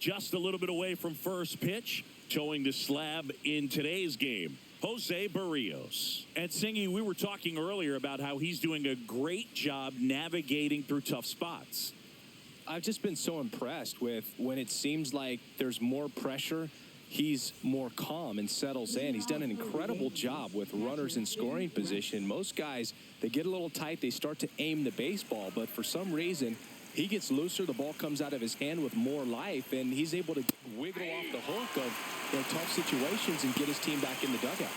just a little bit away from first pitch. Towing the slab in today's game, Jose Barrios. And Singy, we were talking earlier about how he's doing a great job navigating through tough spots. I've just been so impressed with when it seems like there's more pressure, he's more calm and settles in. He's done an incredible job with runners in scoring position. Most guys, they get a little tight, they start to aim the baseball, but for some reason, he gets looser, the ball comes out of his hand with more life, and he's able to wiggle off the hook of tough situations and get his team back in the dugout.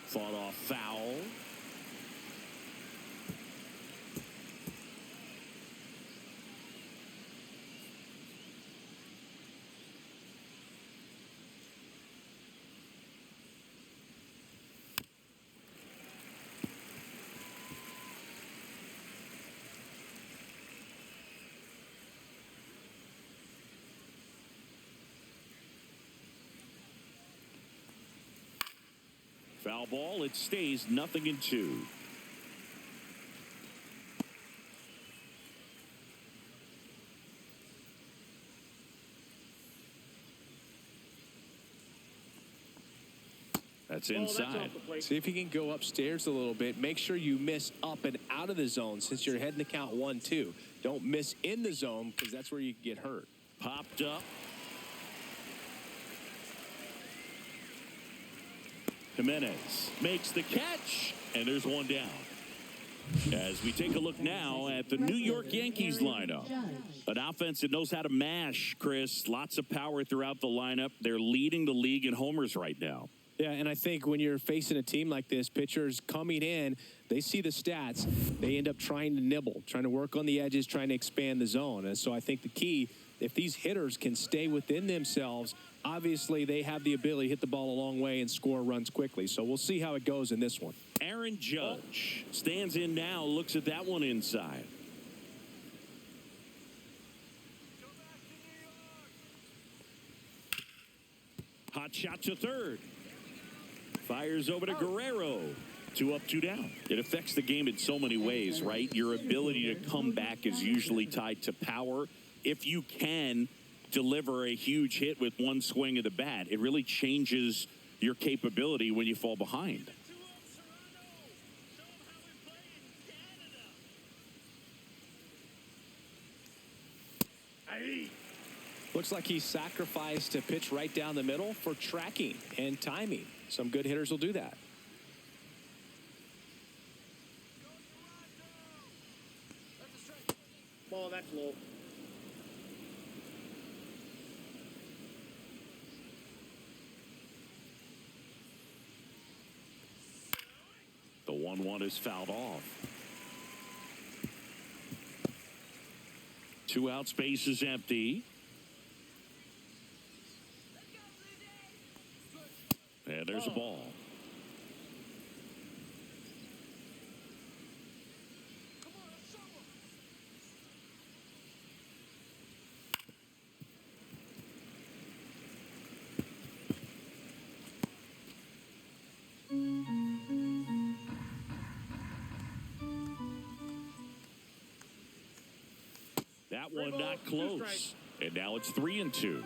Fought off foul. Foul ball. It stays 0-2. That's inside. See if you can go upstairs a little bit. Make sure you miss up and out of the zone since you're heading to count 1-2. Don't miss in the zone because that's where you get hurt. Popped up. Jimenez makes the catch, and there's one down. As we take a look now at the New York Yankees lineup. An offense that knows how to mash, Chris. Lots of power throughout the lineup. They're leading the league in homers right now. Yeah, and I think when you're facing a team like this, pitchers coming in, they see the stats. They end up trying to nibble, trying to work on the edges, trying to expand the zone. And so I think the key, if these hitters can stay within themselves, obviously they have the ability to hit the ball a long way and score runs quickly. So we'll see how it goes in this one. Aaron Judge stands in now, looks at that one inside. Hot shot to third. Fires over to Guerrero. 2 up, 2 down. It affects the game in so many ways, right? Your ability to come back is usually tied to power. If you can deliver a huge hit with one swing of the bat, it really changes your capability when you fall behind. Looks like he sacrificed a pitch right down the middle for tracking and timing. Some good hitters will do that. Ball, that's low. The 1-1 is fouled off. 2 out, space is empty. And there's a ball. That one not close. And now it's 3-2.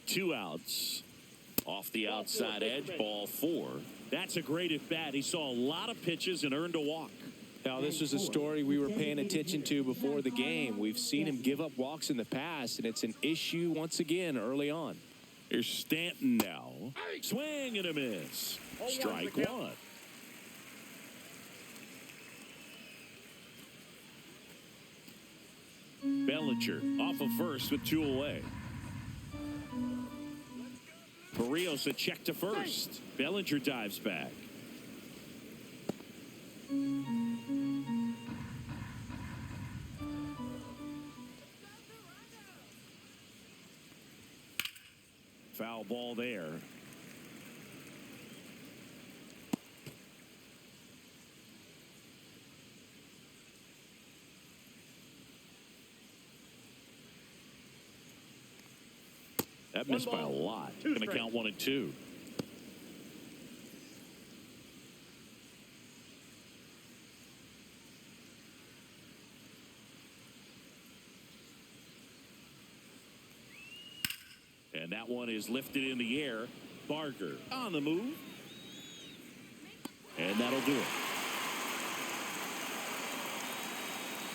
Two outs off the outside edge, ball 4. That's a great at bat. He saw a lot of pitches and earned a walk. Now, this is a story we were paying attention to before the game. We've seen him give up walks in the past, and it's an issue once again early on. Here's Stanton now. Swing and a miss. Strike 1. Bellinger off of first with 2 away. Barrios a check to first. Bellinger dives back. Foul ball there. That missed by a lot. Going to count 1 and 2. And that one is lifted in the air. Barker on the move. And that'll do it.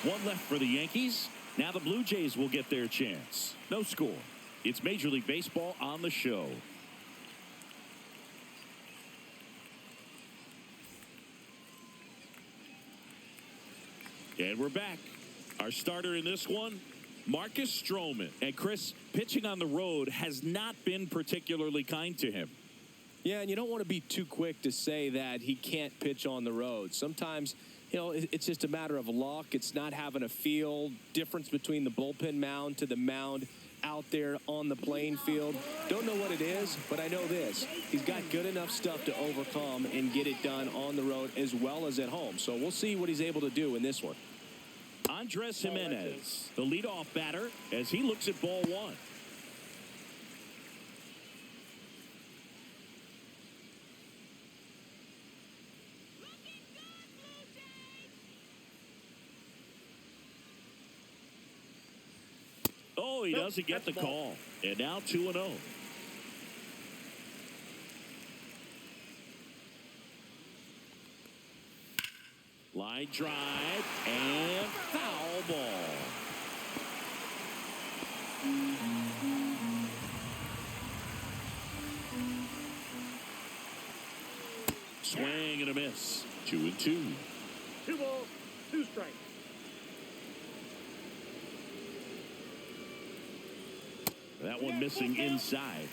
One left for the Yankees. Now the Blue Jays will get their chance. No score. It's Major League Baseball on the show. And we're back. Our starter in this one, Marcus Stroman. And Chris, pitching on the road has not been particularly kind to him. Yeah, and you don't want to be too quick to say that he can't pitch on the road. Sometimes, you know, it's just a matter of luck. It's not having a feel. Difference between the bullpen mound to the mound out there on the playing field. Don't know what it is, but I know this. He's got good enough stuff to overcome and get it done on the road as well as at home. So we'll see what he's able to do in this one. Andres Jimenez, the leadoff batter, as he looks at ball one. Oh, he doesn't get the call. And now 2-0. Line drive and foul ball. Swing and a miss. 2-2. 2 balls, 2 strikes. That one missing inside.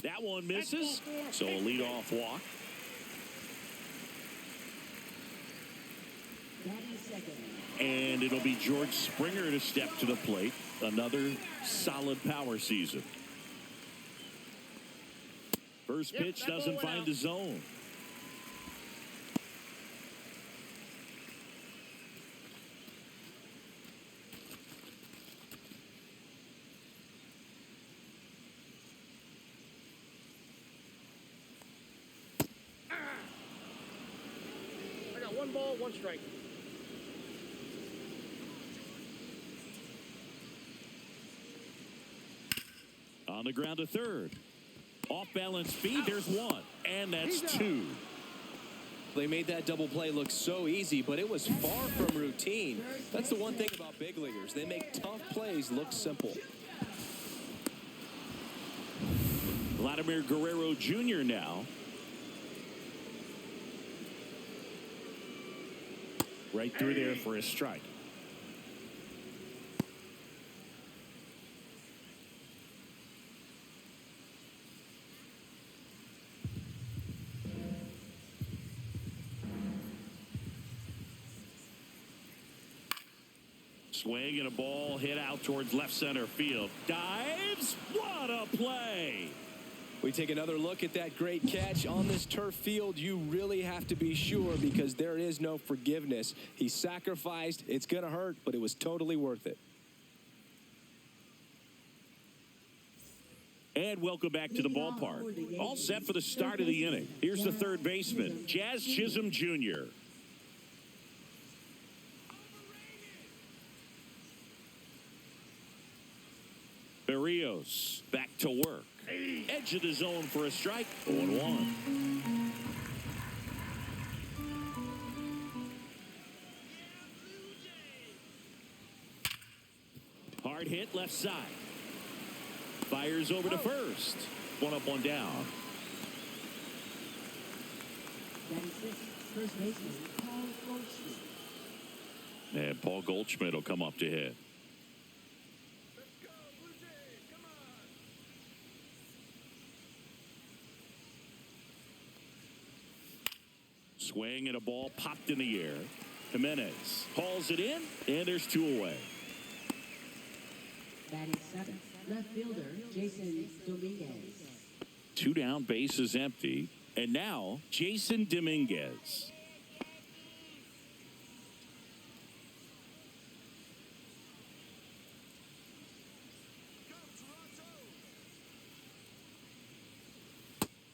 That one misses, so a leadoff walk. And it'll be George Springer to step to the plate. Another solid power season. First pitch doesn't find the zone. I got 1 ball, 1 strike. On the ground to third. Off balance speed, there's 1. And that's 2. They made that double play look so easy, but it was far from routine. That's the one thing about big leaguers. They make tough plays look simple. Vladimir Guerrero Jr. now. Right through there for a strike. Swing and a ball hit out towards left center field. Dives. What a play. We take another look at that great catch on this turf field. You really have to be sure because there is no forgiveness. He sacrificed. It's going to hurt, but it was totally worth it. And welcome back to the ballpark. All set for the start of the inning. Here's the third baseman, Jazz Chisholm Jr. Berrios back to work. Edge of the zone for a strike. 0-1. Hard hit left side. Fires over to first. 1 up, 1 down. First baseman, Paul Goldschmidt. And Paul Goldschmidt will come up to hit. Swing and a ball popped in the air. Jimenez hauls it in, and there's 2 away. Batting seventh, left fielder Jason Dominguez. 2 down, bases empty. And now, Jason Dominguez.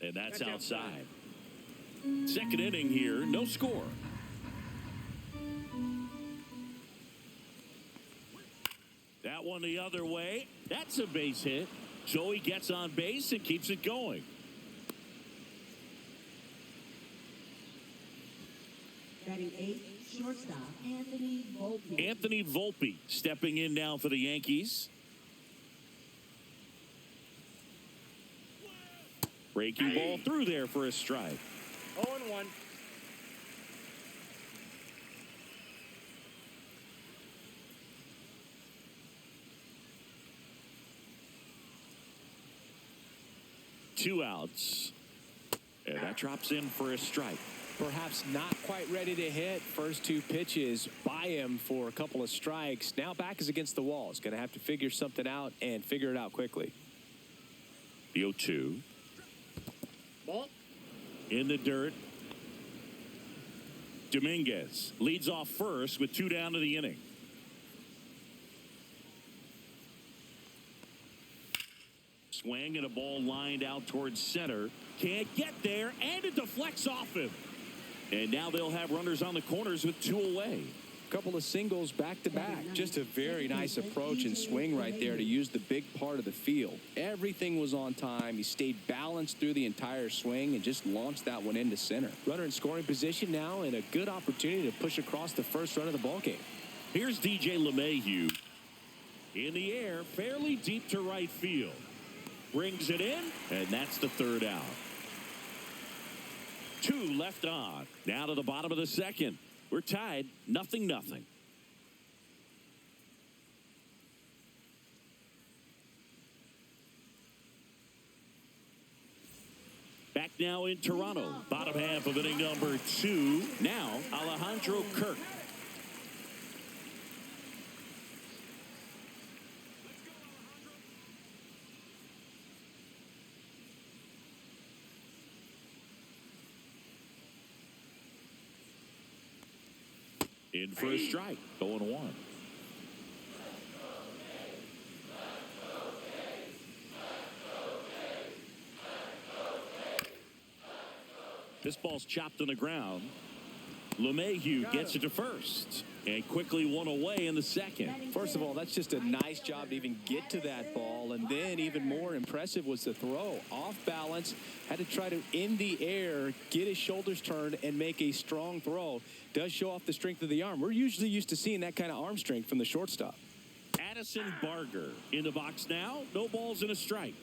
And that's outside. Second inning here, no score. That one the other way. That's a base hit. So he gets on base and keeps it going. Batting eighth, shortstop Anthony Volpe. Anthony Volpe stepping in now for the Yankees. Breaking ball through there for a strike. 0-1. Two outs. And that drops in for a strike. Perhaps not quite ready to hit. First 2 pitches by him for a couple of strikes. Now back is against the wall. He's going to have to figure something out and figure it out quickly. The 0-2. Ball. In the dirt. Dominguez leads off first with 2 down to the inning. Swing and a ball lined out towards center. Can't get there, and it deflects off him. And now they'll have runners on the corners with 2 away. Couple of singles back to back. Just a very nice approach and swing right there to use the big part of the field. Everything was on time. He stayed balanced through the entire swing and just launched that one into center. Runner in scoring position now and a good opportunity to push across the first run of the ballgame. Here's DJ LeMahieu. In the air, fairly deep to right field. Brings it in, and that's the 3rd out. 2 left on. Now to the bottom of the second. We're tied, 0-0. Back now in Toronto. Bottom half of inning number 2. Now, Alejandro Kirk. In for a strike, 0-1. This ball's chopped on the ground. LeMahieu gets it to first. And quickly 1 away in the second. First of all, that's just a nice job to even get to that ball. And then even more impressive was the throw. Off balance, had to try to, in the air, get his shoulders turned and make a strong throw. Does show off the strength of the arm. We're usually used to seeing that kind of arm strength from the shortstop. Addison Barger in the box now. No balls and a strike.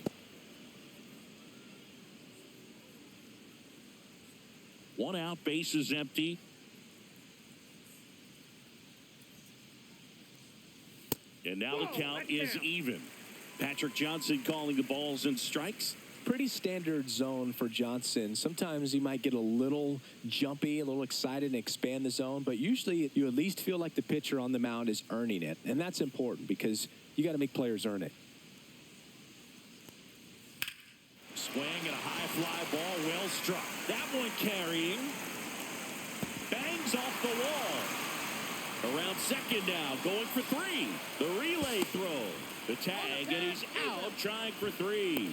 One out, bases empty. And now the count is even. Patrick Johnson calling the balls and strikes. Pretty standard zone for Johnson. Sometimes he might get a little jumpy, a little excited and expand the zone, but usually you at least feel like the pitcher on the mound is earning it. And that's important because you got to make players earn it. Swing and a high fly ball, well struck. That one carrying. Bangs off the wall. Around second now, going for 3. The relay throw. The tag, and he's out trying for 3.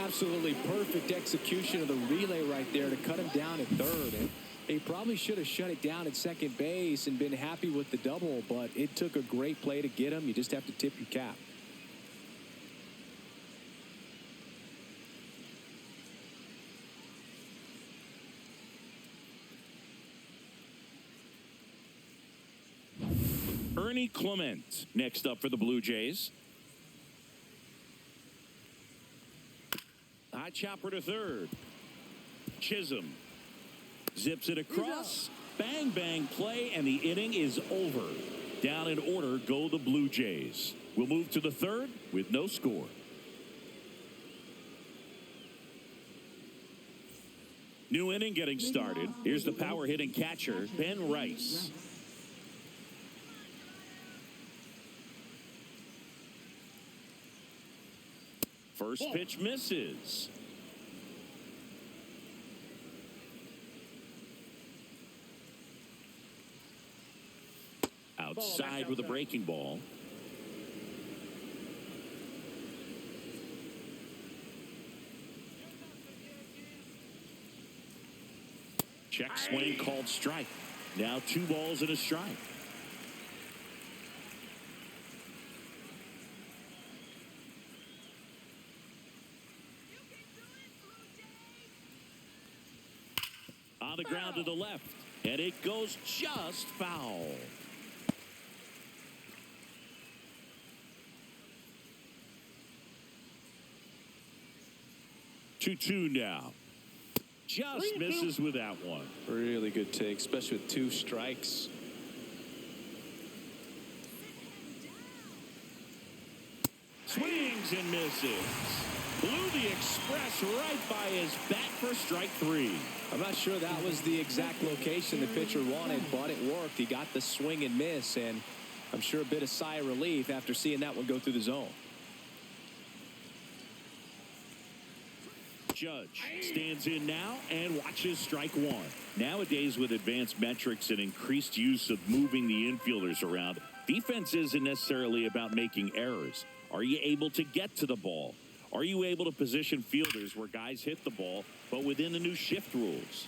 Absolutely perfect execution of the relay right there to cut him down at third. And he probably should have shut it down at second base and been happy with the double, but it took a great play to get him. You just have to tip your cap. Ernie Clement next up for the Blue Jays. High chopper to third. Chisholm zips it across. Bang, bang play, and the inning is over. Down in order go the Blue Jays. We'll move to the third with no score. New inning getting started. Here's the power hitting catcher, Ben Rice. First pitch misses. Outside with a breaking ball. Check swing called strike. Now 2 balls and a strike. On the ground to the left, and it goes just foul. 2-2 now. Just misses with that one. Really good take, especially with 2 strikes. Swings and misses. Blew the express right by his bat for strike 3. I'm not sure that was the exact location the pitcher wanted, but it worked. He got the swing and miss, and I'm sure a bit of sigh of relief after seeing that one go through the zone. Judge stands in now and watches strike 1. Nowadays, with advanced metrics and increased use of moving the infielders around, defense isn't necessarily about making errors. Are you able to get to the ball? Are you able to position fielders where guys hit the ball, but within the new shift rules?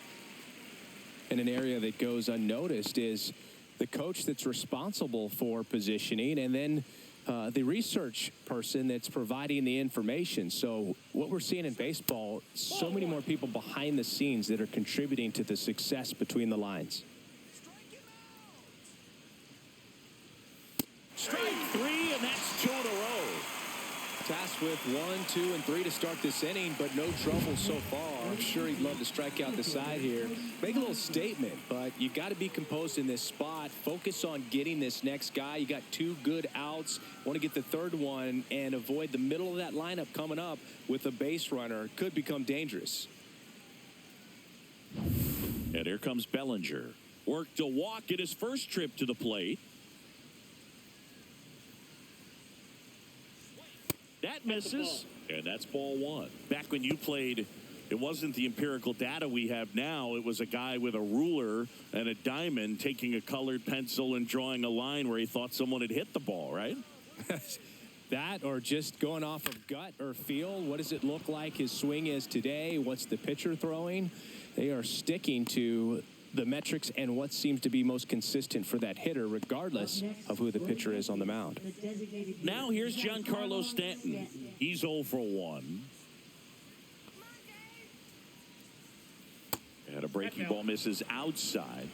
And an area that goes unnoticed is the coach that's responsible for positioning, and then the research person that's providing the information. So what we're seeing in baseball, so many more people behind the scenes that are contributing to the success between the lines. Strike 3, and that's 2 in a row. Tasked with 1, 2, and 3 to start this inning, but no trouble so far. I'm sure he'd love to strike out the side here. Make a little statement, but you got to be composed in this spot. Focus on getting this next guy. You got 2 good outs. Want to get the 3rd one and avoid the middle of that lineup coming up with a base runner. Could become dangerous. And here comes Bellinger. Worked a walk in his first trip to the plate. That misses, and that's ball 1. Back when you played, it wasn't the empirical data we have now. It was a guy with a ruler and a diamond taking a colored pencil and drawing a line where he thought someone had hit the ball, right? That, or just going off of gut or feel. What does it look like his swing is today? What's the pitcher throwing? They are sticking to the metrics and what seems to be most consistent for that hitter, regardless of who the pitcher is on the mound. Now here's Giancarlo Stanton. He's 0 for 1. And a breaking ball misses outside.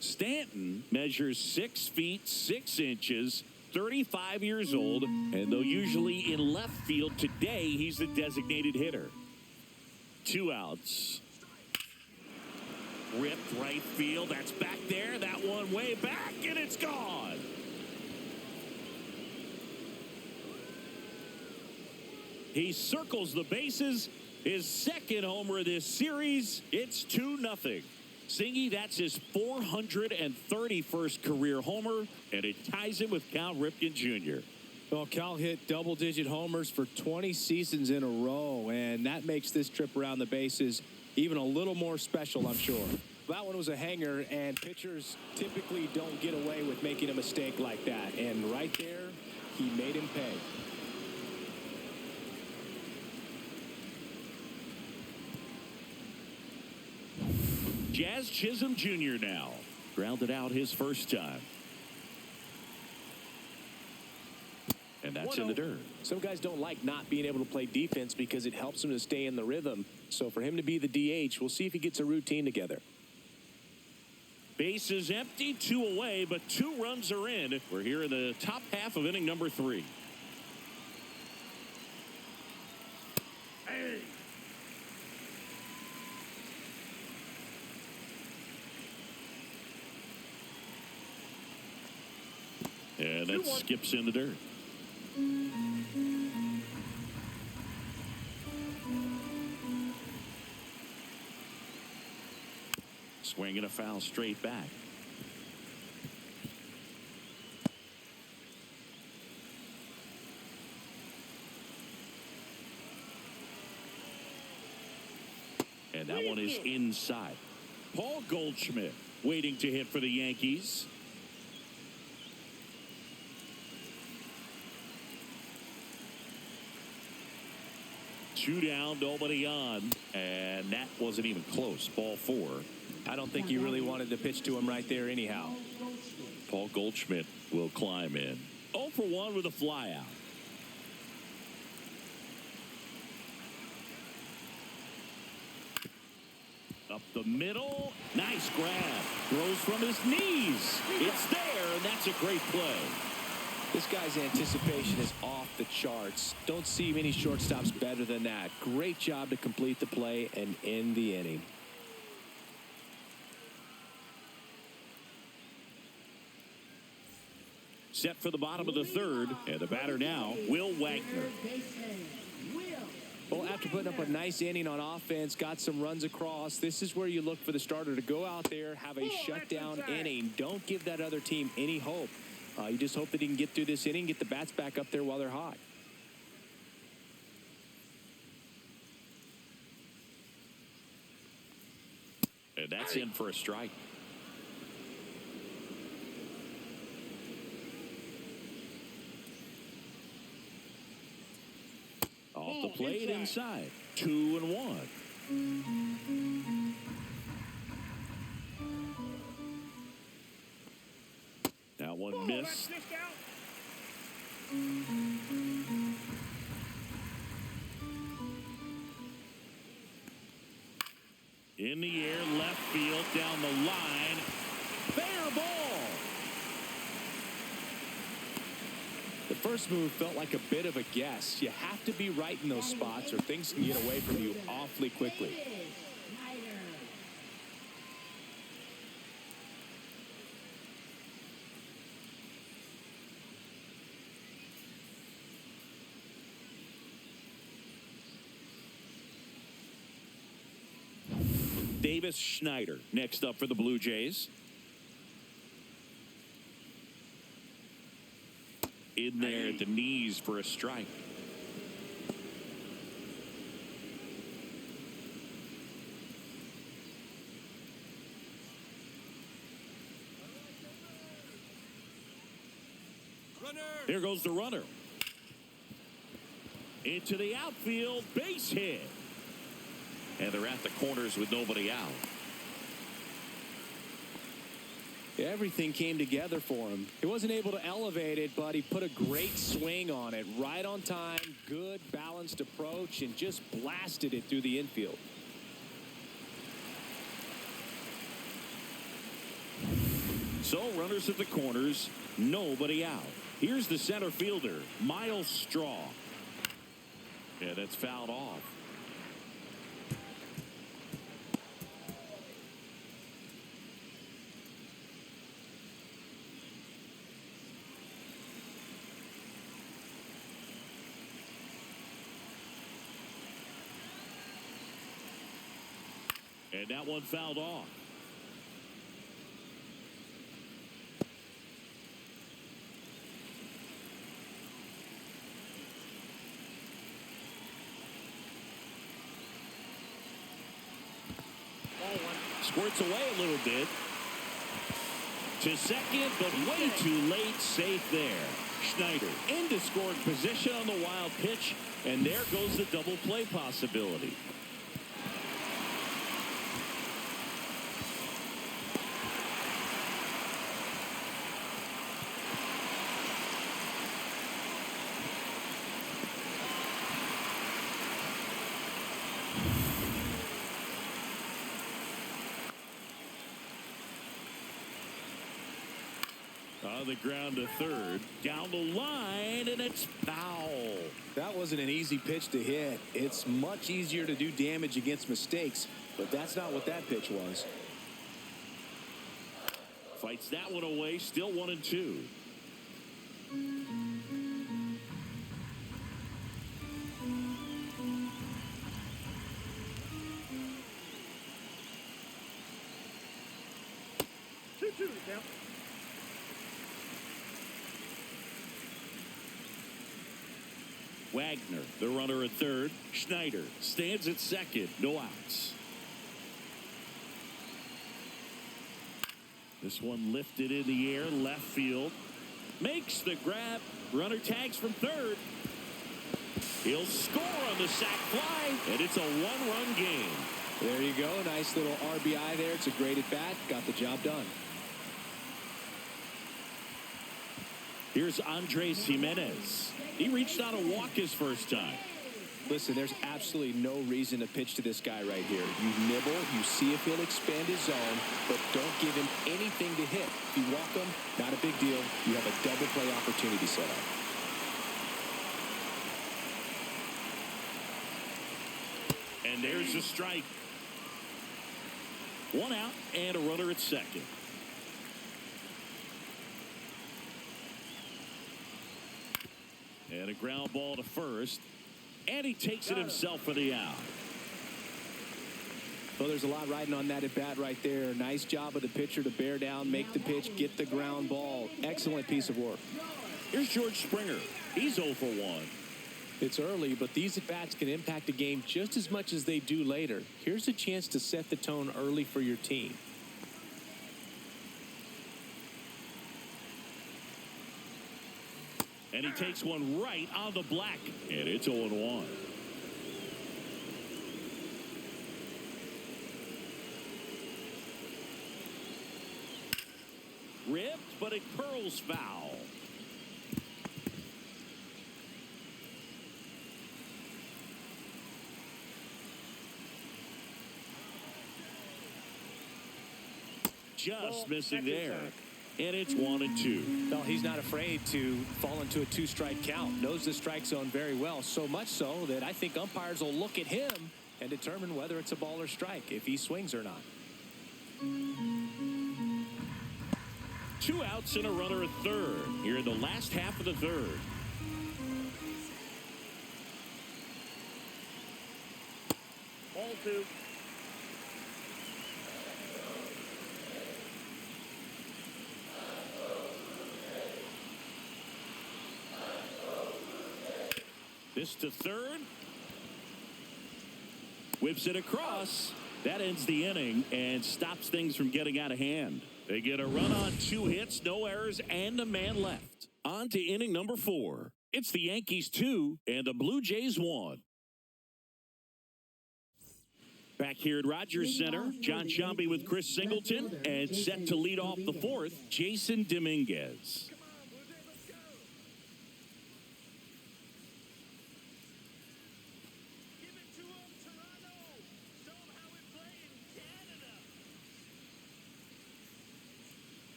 Stanton measures 6 feet 6 inches, 35 years old, and though usually in left field, today he's the designated hitter. 2 outs. Ripped right field. That's back there. That one way back, and it's gone. He circles the bases. His 2nd homer this series. It's 2-0. Singy, that's his 431st career homer, and it ties him with Cal Ripken Jr. Well, Cal hit double-digit homers for 20 seasons in a row, and that makes this trip around the bases even a little more special, I'm sure. That one was a hanger, and pitchers typically don't get away with making a mistake like that. And right there, he made him pay. Jazz Chisholm Jr. now. Grounded out his first time. And that's in the dirt. Some guys don't like not being able to play defense because it helps them to stay in the rhythm. So for him to be the DH, we'll see if he gets a routine together. Base is empty, 2 away, but 2 runs are in. We're here in the top half of inning number 3. Hey. And that skips in the dirt. Swinging a foul straight back. And that one is inside. Paul Goldschmidt waiting to hit for the Yankees. Two down, nobody on, and that wasn't even close. Ball 4. I don't think he really wanted to pitch to him right there anyhow. Paul Goldschmidt will climb in. 0 for 1 with a fly out. Up the middle. Nice grab. Throws from his knees. It's there, and that's a great play. This guy's anticipation is off the charts. Don't see many shortstops better than that. Great job to complete the play and end the inning. Set for the bottom of the 3rd, and the batter now, Will Wagner. Well, after putting up a nice inning on offense, got some runs across, this is where you look for the starter to go out there, have a shutdown inning. Don't give that other team any hope. You just hope that he can get through this inning, get the bats back up there while they're hot. And that's in for a strike. Off the plate inside. 2-1. That one missed. In the air, left field, down the line. Fair ball. The first move felt like a bit of a guess. You have to be right in those spots or things can get away from you awfully quickly. Davis Schneider next up for the Blue Jays. In there at the knees for a strike. There goes the runner. Into the outfield, base hit. And they're at the corners with nobody out. Everything came together for him. He wasn't able to elevate it, but he put a great swing on it. Right on time, good balanced approach, and just blasted it through the infield. So runners at the corners, nobody out. Here's the center fielder, Miles Straw. Yeah, that's fouled off. And that one fouled off. Squirts away a little bit. To second, but way too late. Safe there. Schneider into scoring position on the wild pitch. And there goes the double play possibility. On the ground to third, down the line, and it's foul. That wasn't an easy pitch to hit. It's much easier to do damage against mistakes, but that's not what that pitch was. Fights that one away, still 1-2. Wagner, the runner at third. Schneider stands at second. No outs. This one lifted in the air, left field. Makes the grab. Runner tags from third. He'll score on the sac fly, and it's a one-run game. There you go. Nice little RBI there. It's a great at-bat. Got the job done. Here's Andres Jimenez. He reached out a walk his first time. Listen, there's absolutely no reason to pitch to this guy right here. You nibble, you see if he'll expand his zone, but don't give him anything to hit. If you walk him, not a big deal. You have a double play opportunity set up. And there's a strike. One out and a runner at second. And a ground ball to first. And he takes it himself for the out. Well, there's a lot riding on that at bat right there. Nice job of the pitcher to bear down, make the pitch, get the ground ball. Excellent piece of work. Here's George Springer. He's 0 for 1. It's early, but these at-bats can impact the game just as much as they do later. Here's a chance to set the tone early for your team. And he takes one right on the black. And it's 0-1. Ripped, but it curls foul. Just missing there. And it's 1-2. Well, he's not afraid to fall into a two-strike count. Knows the strike zone very well, so much so that I think umpires will look at him and determine whether it's a ball or strike, if he swings or not. 2 outs and a runner at third here in the last half of the third. Ball 2. This to third. Whips it across. That ends the inning and stops things from getting out of hand. They get a run on 2 hits, no errors, and a man left. On to inning number 4. It's the Yankees 2 and the Blue Jays 1. Back here at Rogers Center, John Sciambi with Chris Singleton, and set to lead off the 4th, Jason Dominguez.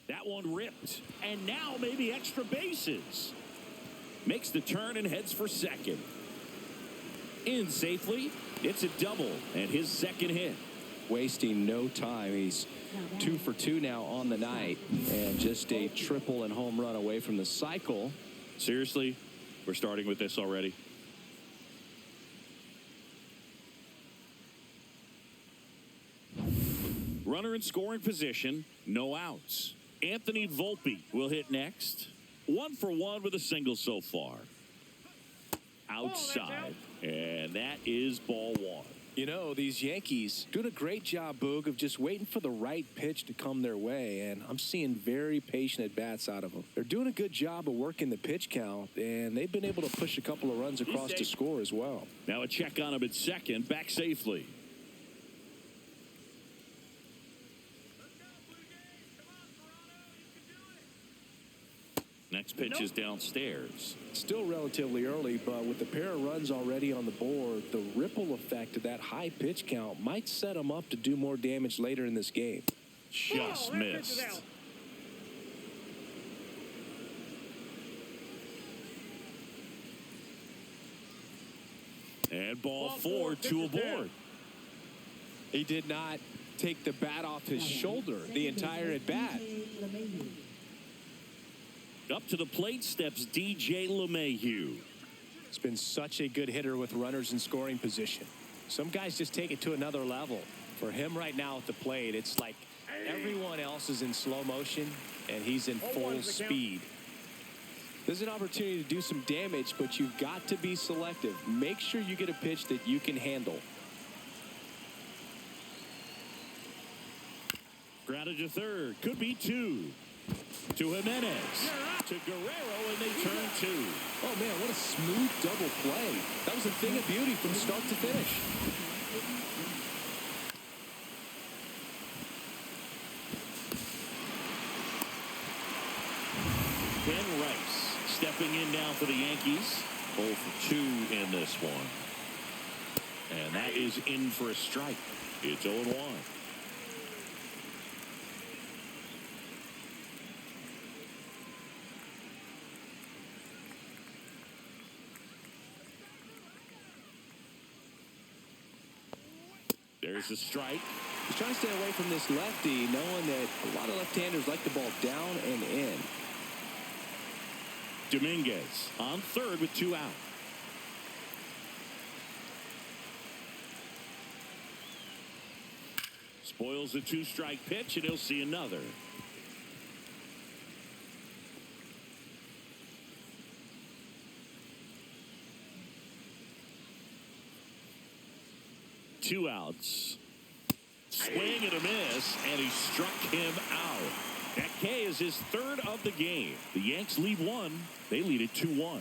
That one ripped, and now maybe extra bases. Makes the turn and heads for second. In safely, it's a double and his second hit. Wasting no time. He's 2 for 2 now on the night, and just a triple and home run away from the cycle. Seriously, we're starting with this already. Runner in scoring position, no outs. Anthony Volpe will hit next. 1 for 1 with a single so far. Outside. And that is ball 1. You know, these Yankees doing a great job, Boog, of just waiting for the right pitch to come their way, and I'm seeing very patient at-bats out of them. They're doing a good job of working the pitch count, and they've been able to push a couple of runs across to score as well. Now a check on him at second, back safely. Next pitch is downstairs. Still relatively early, but with the pair of runs already on the board, the ripple effect of that high pitch count might set them up to do more damage later in this game. Just missed. And ball 4, 2 aboard. He did not take the bat off his shoulder the entire at bat. Up to the plate steps DJ LeMahieu. It's been such a good hitter with runners in scoring position. Some guys just take it to another level. For him right now at the plate, it's like everyone else is in slow motion and he's in full speed. There's an opportunity to do some damage, but you've got to be selective. Make sure you get a pitch that you can handle. Grounded to third. Could be two. To Jimenez. To Guerrero, and they turn two. Oh, man, what a smooth double play. That was a thing of beauty from start to finish. Ben Rice stepping in now for the Yankees. 0 for 2 in this one. And that is in for a strike. It's 0-1. There's a strike. He's trying to stay away from this lefty, knowing that a lot of left-handers like the ball down and in. Dominguez on third with 2 out. Spoils a 2-strike pitch, and he'll see another. Two outs. Swing and a miss, and he struck him out. That K is his third of the game. The Yanks lead 1. They lead it 2-1.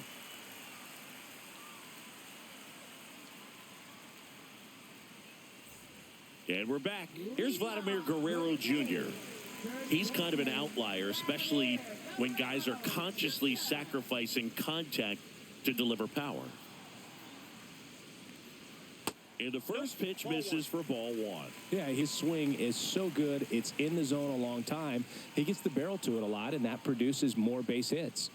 And we're back. Here's Vladimir Guerrero Jr. He's kind of an outlier, especially when guys are consciously sacrificing contact to deliver power. And the first pitch misses for ball 1. Yeah, his swing is so good. It's in the zone a long time. He gets the barrel to it a lot, and that produces more base hits.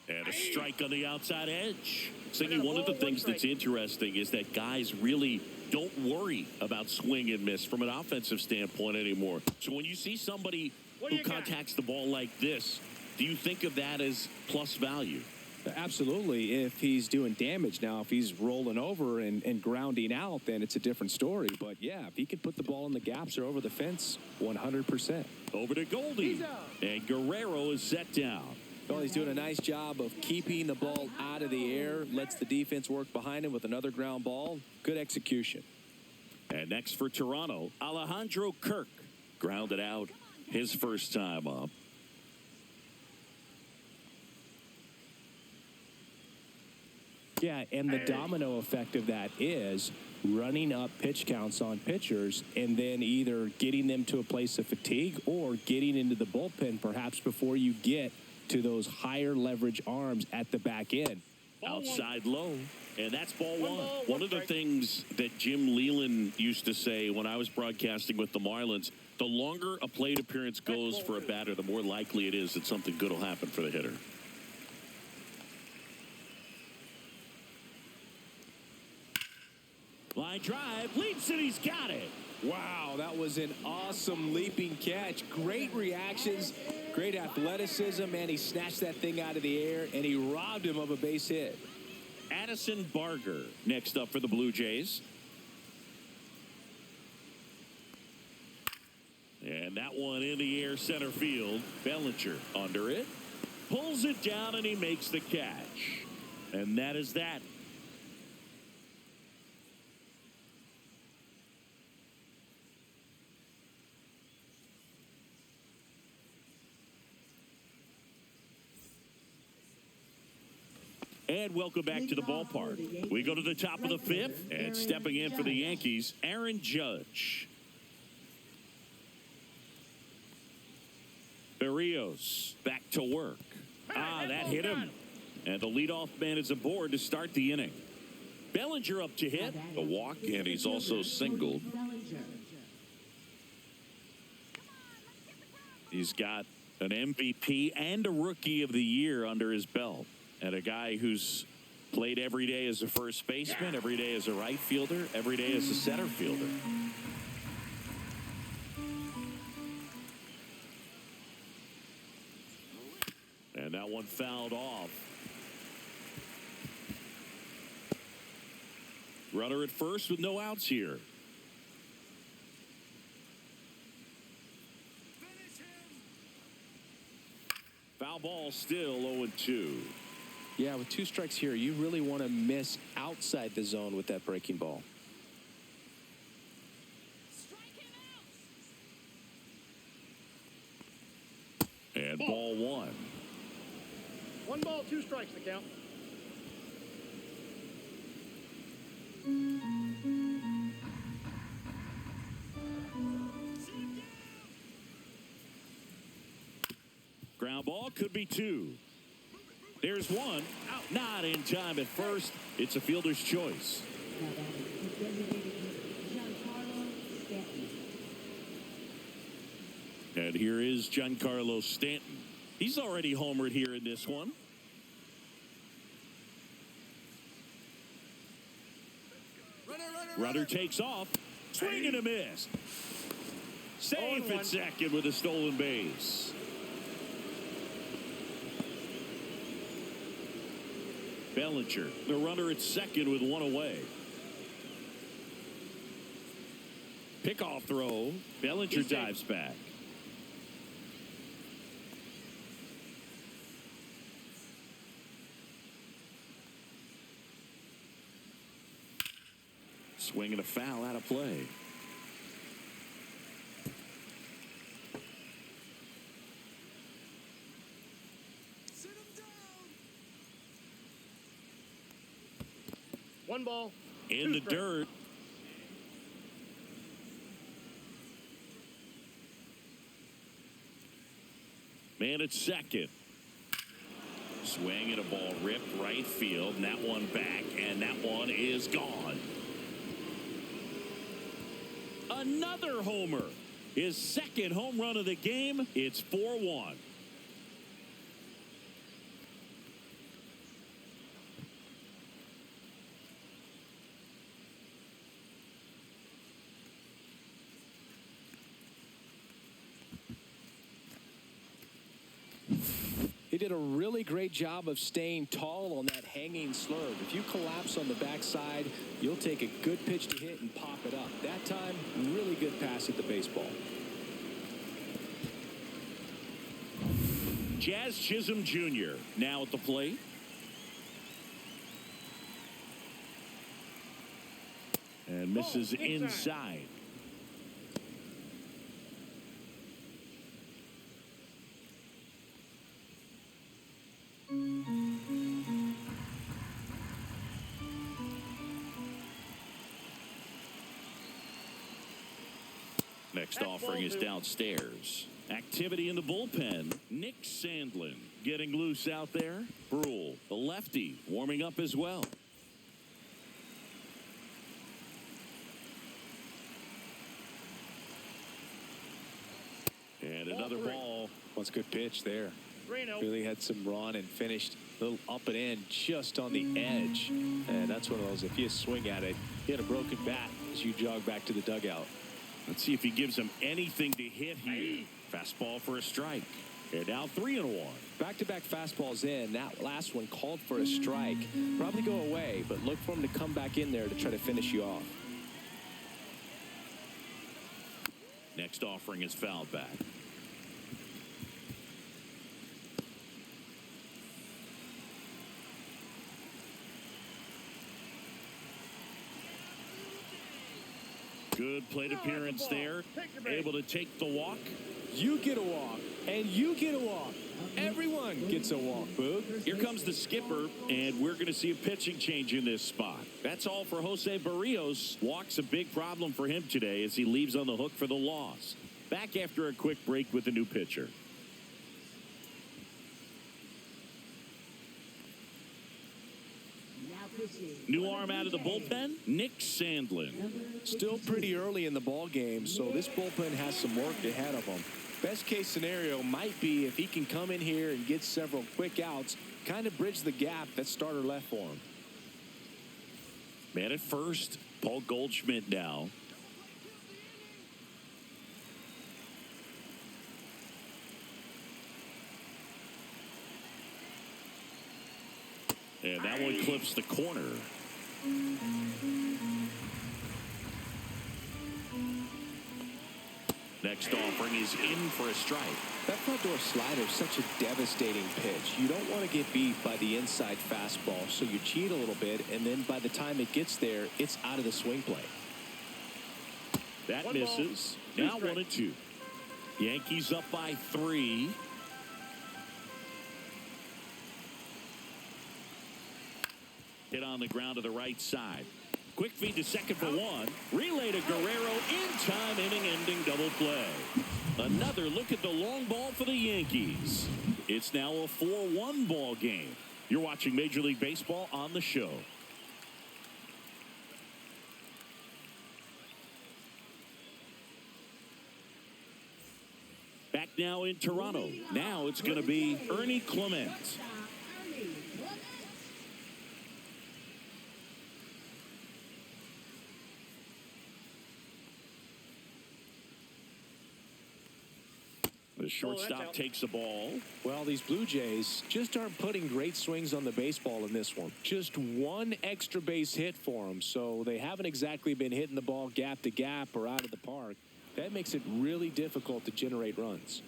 And a strike on the outside edge. Singy, one of the things that's interesting is that guys really don't worry about swing and miss from an offensive standpoint anymore. So when you see somebody who contacts the ball like this, do you think of that as plus value? Absolutely. If he's doing damage now, if he's rolling over and grounding out, then it's a different story. But, yeah, if he can put the ball in the gaps or over the fence, 100%. Over to Goldie. And Guerrero is set down. Well, he's doing a nice job of keeping the ball out of the air, lets the defense work behind him with another ground ball. Good execution. And next for Toronto, Alejandro Kirk grounded out his first time up. Yeah, and the domino effect of that is running up pitch counts on pitchers and then either getting them to a place of fatigue or getting into the bullpen perhaps before you get to those higher leverage arms at the back end. Outside low, and that's ball 1. One of the things that Jim Leland used to say when I was broadcasting with the Marlins, the longer a plate appearance goes for a batter, the more likely it is that something good will happen for the hitter. Line drive, leaps and he's got it. Wow, that was an awesome leaping catch. Great reactions, great athleticism, and he snatched that thing out of the air, and he robbed him of a base hit. Addison Barger next up for the Blue Jays. And that one in the air center field. Bellinger under it. Pulls it down, and he makes the catch. And that is that. And welcome back to the ballpark. We go to the top of the 5th, and stepping in for the Yankees, Aaron Judge. Berrios back to work. That hit him. And the leadoff man is aboard to start the inning. Bellinger up to hit. A walk, and he's also singled. He's got an MVP and a Rookie of the Year under his belt. And a guy who's played every day as a first baseman, every day as a right fielder, every day as a center fielder. And that one fouled off. Runner at first with no outs here. Foul ball still 0-2. Yeah, with 2 strikes here, you really want to miss outside the zone with that breaking ball. 1 ball, 2 strikes to count. Ground ball could be 2. There's 1. Out. Not in time at first. It's a fielder's choice. Now batting is designated Giancarlo Stanton. And here is Giancarlo Stanton. He's already homered here in this one. Runner takes off. Swing and a miss. Safe at second with a stolen base. Bellinger, the runner at second with 1 away. Pickoff throw. Bellinger dives back. Swing and a foul out of play. Sit him down. 1 ball. In the dirt. Man at second. Swing and a ball ripped right field. And that one back. And that one is gone. Another homer. His second home run of the game. It's 4-1. He did a really great job of staying tall on that hanging slurve. If you collapse on the backside, you'll take a good pitch to hit and pop it up. That time, really good pass at the baseball. Jazz Chisholm Jr. now at the plate. And misses inside. Next offering is downstairs. Activity in the bullpen. Nick Sandlin getting loose out there. Brule, the lefty, warming up as well. And another ball. That's a good pitch there. 3-0. Really had some run and finished a little up and in just on the edge. And that's one of those, if you swing at it, you had a broken bat as you jog back to the dugout. Let's see if he gives him anything to hit here. Fastball for a strike. And now 3-1. Back-to-back fastballs in. That last one called for a strike. Probably go away, but look for him to come back in there to try to finish you off. Next offering is fouled back. Good plate appearance there. Able to take the walk. You get a walk, and you get a walk. Everyone gets a walk, Boog. Here comes the skipper, and we're going to see a pitching change in this spot. That's all for Jose Barrios. Walk's a big problem for him today as he leaves on the hook for the loss. Back after a quick break with a new pitcher. New arm out of the bullpen, Nick Sandlin. Still pretty early in the ball game, so this bullpen has some work ahead of him. Best case scenario might be if he can come in here and get several quick outs, kind of bridge the gap that starter left for him. Man at first, Paul Goldschmidt now. And that one clips the corner. Next offering is in for a strike. That front door slider is such a devastating pitch. You don't want to get beat by the inside fastball, so you cheat a little bit, and then by the time it gets there, it's out of the swing play. That One misses. ball, Now 1-2. Yankees up by 3. Hit on the ground to the right side. Quick feed to second for one. Relay to Guerrero in time, inning-ending double play. Another look at the long ball for the Yankees. It's now a 4-1 ball game. You're watching Major League Baseball on the show. Back now in Toronto. Now it's going to be Ernie Clement. The shortstop takes the ball. Well, these Blue Jays just aren't putting great swings on the baseball in this one. Just one extra base hit for them, so they haven't exactly been hitting the ball gap to gap or out of the park. That makes it really difficult to generate runs.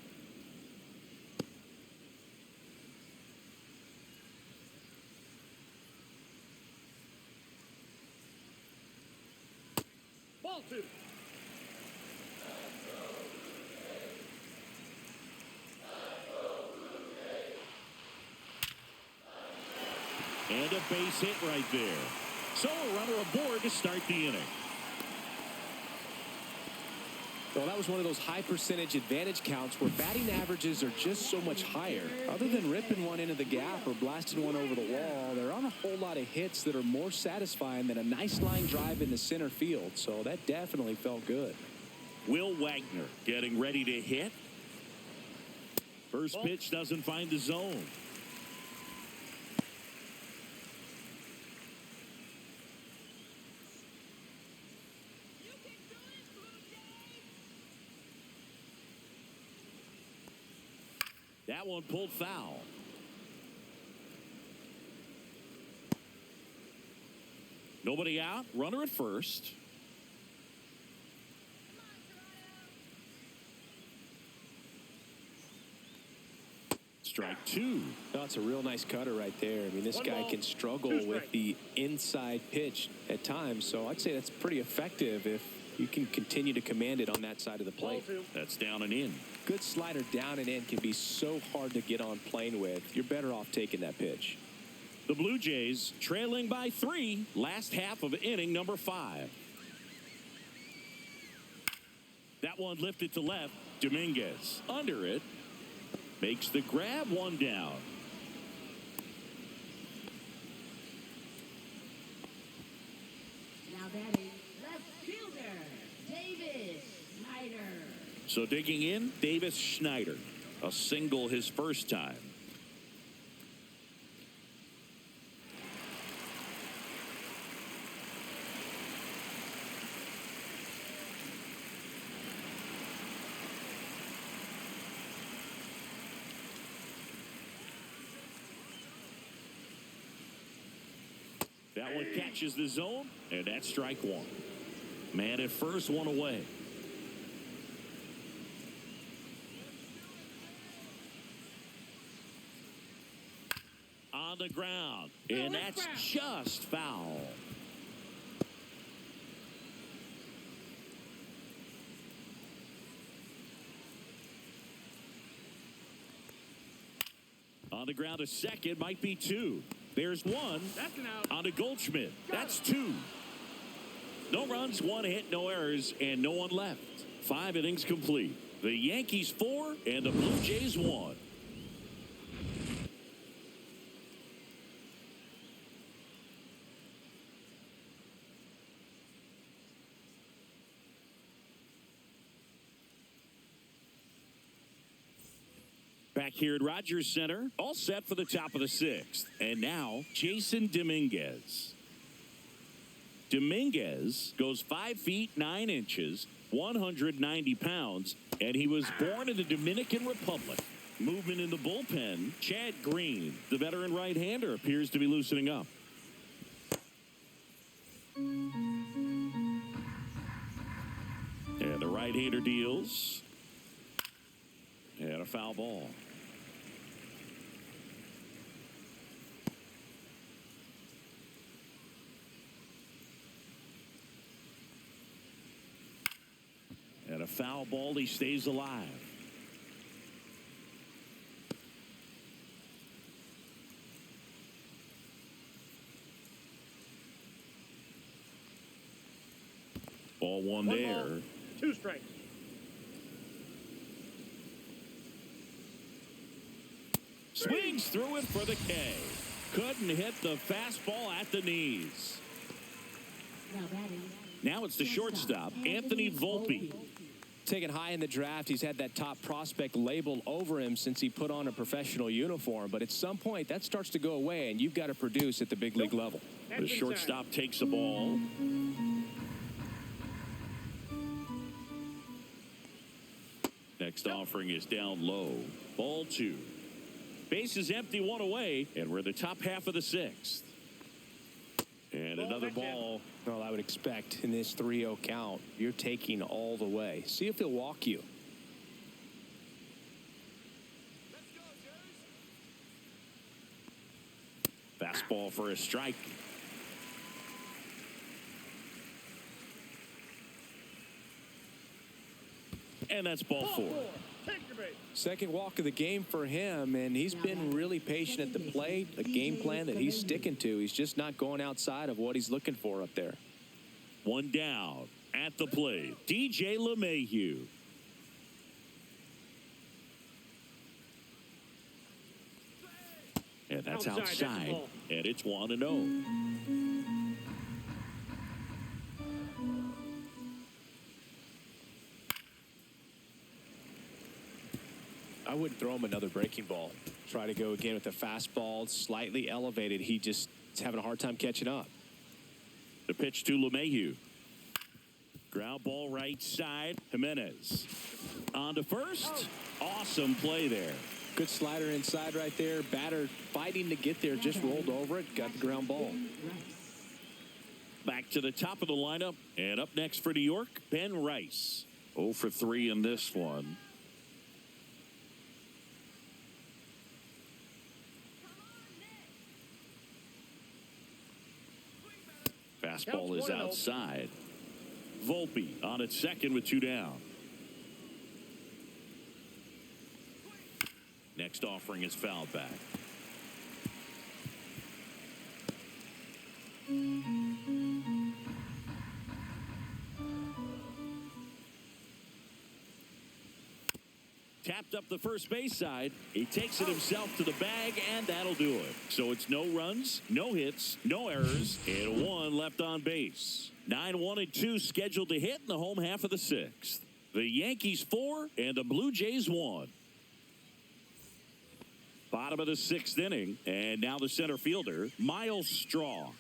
Ball 2. And a base hit right there. So a runner aboard to start the inning. Well, that was one of those high percentage advantage counts where batting averages are just so much higher. Other than ripping one into the gap or blasting one over the wall, there aren't a whole lot of hits that are more satisfying than a nice line drive in the center field. So that definitely felt good. Will Wagner getting ready to hit. First pitch doesn't find the zone. That one pulled foul. Nobody out. Runner at first. Strike 2. That's a real nice cutter right there. I mean, this guy can struggle with the inside pitch at times, so I'd say that's pretty effective if you can continue to command it on that side of the plate. That's down and in. Good slider down and in can be so hard to get on plane with. You're better off taking that pitch. The Blue Jays trailing by 3, last half of inning number 5. That one lifted to left. Dominguez under it. Makes the grab, one down. Now batting, left fielder, Davis Schneider. So digging in, Davis Schneider. A single his first time. That one catches the zone, and that's strike 1. Man at first, one away. On the ground, and that's just foul. On the ground to second, might be 2. There's 1. That's an out. On to Goldschmidt. That's 2. No runs, 1 hit, no errors, and no one left. 5 innings complete. The Yankees 4 and the Blue Jays 1. Back here at Rogers Center, all set for the top of the 6th. And now, Jason Dominguez. Dominguez goes 5 feet 9 inches, 190 pounds, and he was born in the Dominican Republic. Movement in the bullpen, Chad Green, the veteran right-hander, appears to be loosening up. And the right-hander deals. And a foul ball. And a foul ball, he stays alive. Ball one One there. ball, 2 strikes. Swings through it for the K. Couldn't hit the fastball at the knees. Now batting. Now it's the shortstop, Anthony Volpe. Taken high in the draft, he's had that top prospect label over him since he put on a professional uniform. But at some point, that starts to go away, and you've got to produce at the big league level. The shortstop takes the ball. Next offering is down low. Ball 2. Base is empty, 1 away, and we're in the top half of the 6th. And another ball. Well, I would expect in this 3-0 count, you're taking all the way. See if he'll walk you. Fastball for a strike. And that's ball 4. Take your base. Second walk of the game for him, and he's been really patient at the plate. A game plan that he's sticking to. He's just not going outside of what he's looking for up there. 1 down at the plate. DJ LeMahieu. And that's outside. And it's 1-0. I wouldn't throw him another breaking ball. Try to go again with the fastball, slightly elevated. He just is having a hard time catching up. The pitch to LeMahieu. Ground ball right side. Jimenez on to first. Awesome play there. Good slider inside right there. Batter fighting to get there, just rolled over it, got the ground ball. Back to the top of the lineup, and up next for New York, Ben Rice. 0 for 3 in this one. Fastball is outside. Volpe on at second with 2 down. Next offering is fouled back. Tapped up the first base side. He takes it himself to the bag, and that'll do it. So it's no runs, no hits, no errors, and 1 left on base. 9-1-2 scheduled to hit in the home half of the 6th. The Yankees 4 and the Blue Jays 1. Bottom of the 6th inning, and now the center fielder, Miles Straw.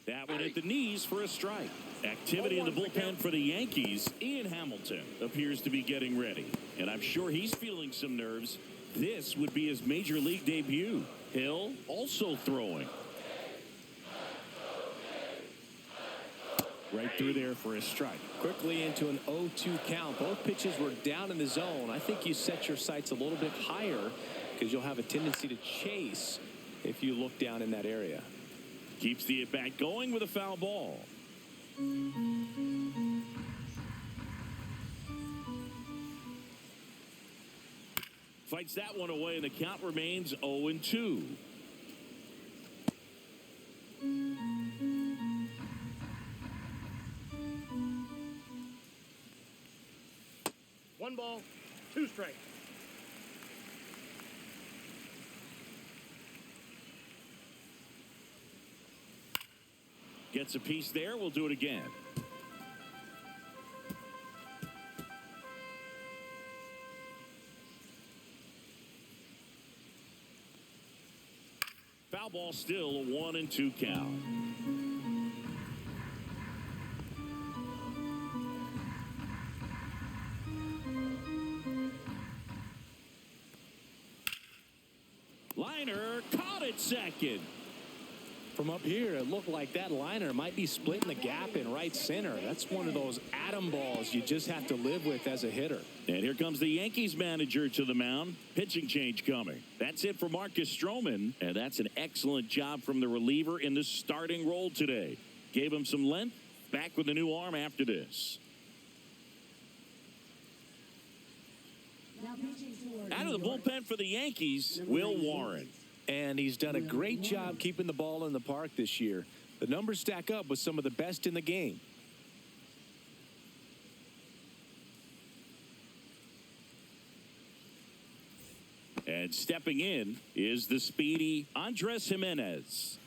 That one at the knees for a strike. Activity in the bullpen for the Yankees. Ian Hamilton appears to be getting ready. And I'm sure he's feeling some nerves. This would be his major league debut. Hill also throwing. Right through there for a strike. Quickly into an 0-2 count. Both pitches were down in the zone. I think you set your sights a little bit higher because you'll have a tendency to chase if you look down in that area. Keeps the at-bat going with a foul ball. Fights that one away, and the count remains 0-2. One ball, 2 strikes. Gets a piece there. We'll do it again. Foul ball still, a 1-2 count. Liner caught it second. From up here, it looked like that liner might be splitting the gap in right center. That's one of those atom balls you just have to live with as a hitter. And here comes the Yankees manager to the mound. Pitching change coming. That's it for Marcus Stroman, and that's an excellent job from the reliever in the starting role today. Gave him some length. Back with a new arm after this. Now pitching toward Out of the bullpen for the Yankees, Will Warren. And he's done a great job keeping the ball in the park this year. The numbers stack up with some of the best in the game. And stepping in is the speedy Andres Jimenez.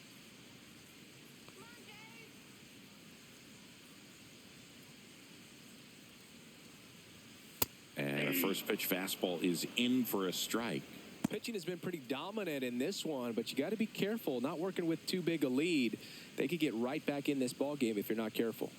And a first pitch fastball is in for a strike. Pitching has been pretty dominant in this one, but you got to be careful. Not working with too big a lead. They could get right back in this ball game if you're not careful.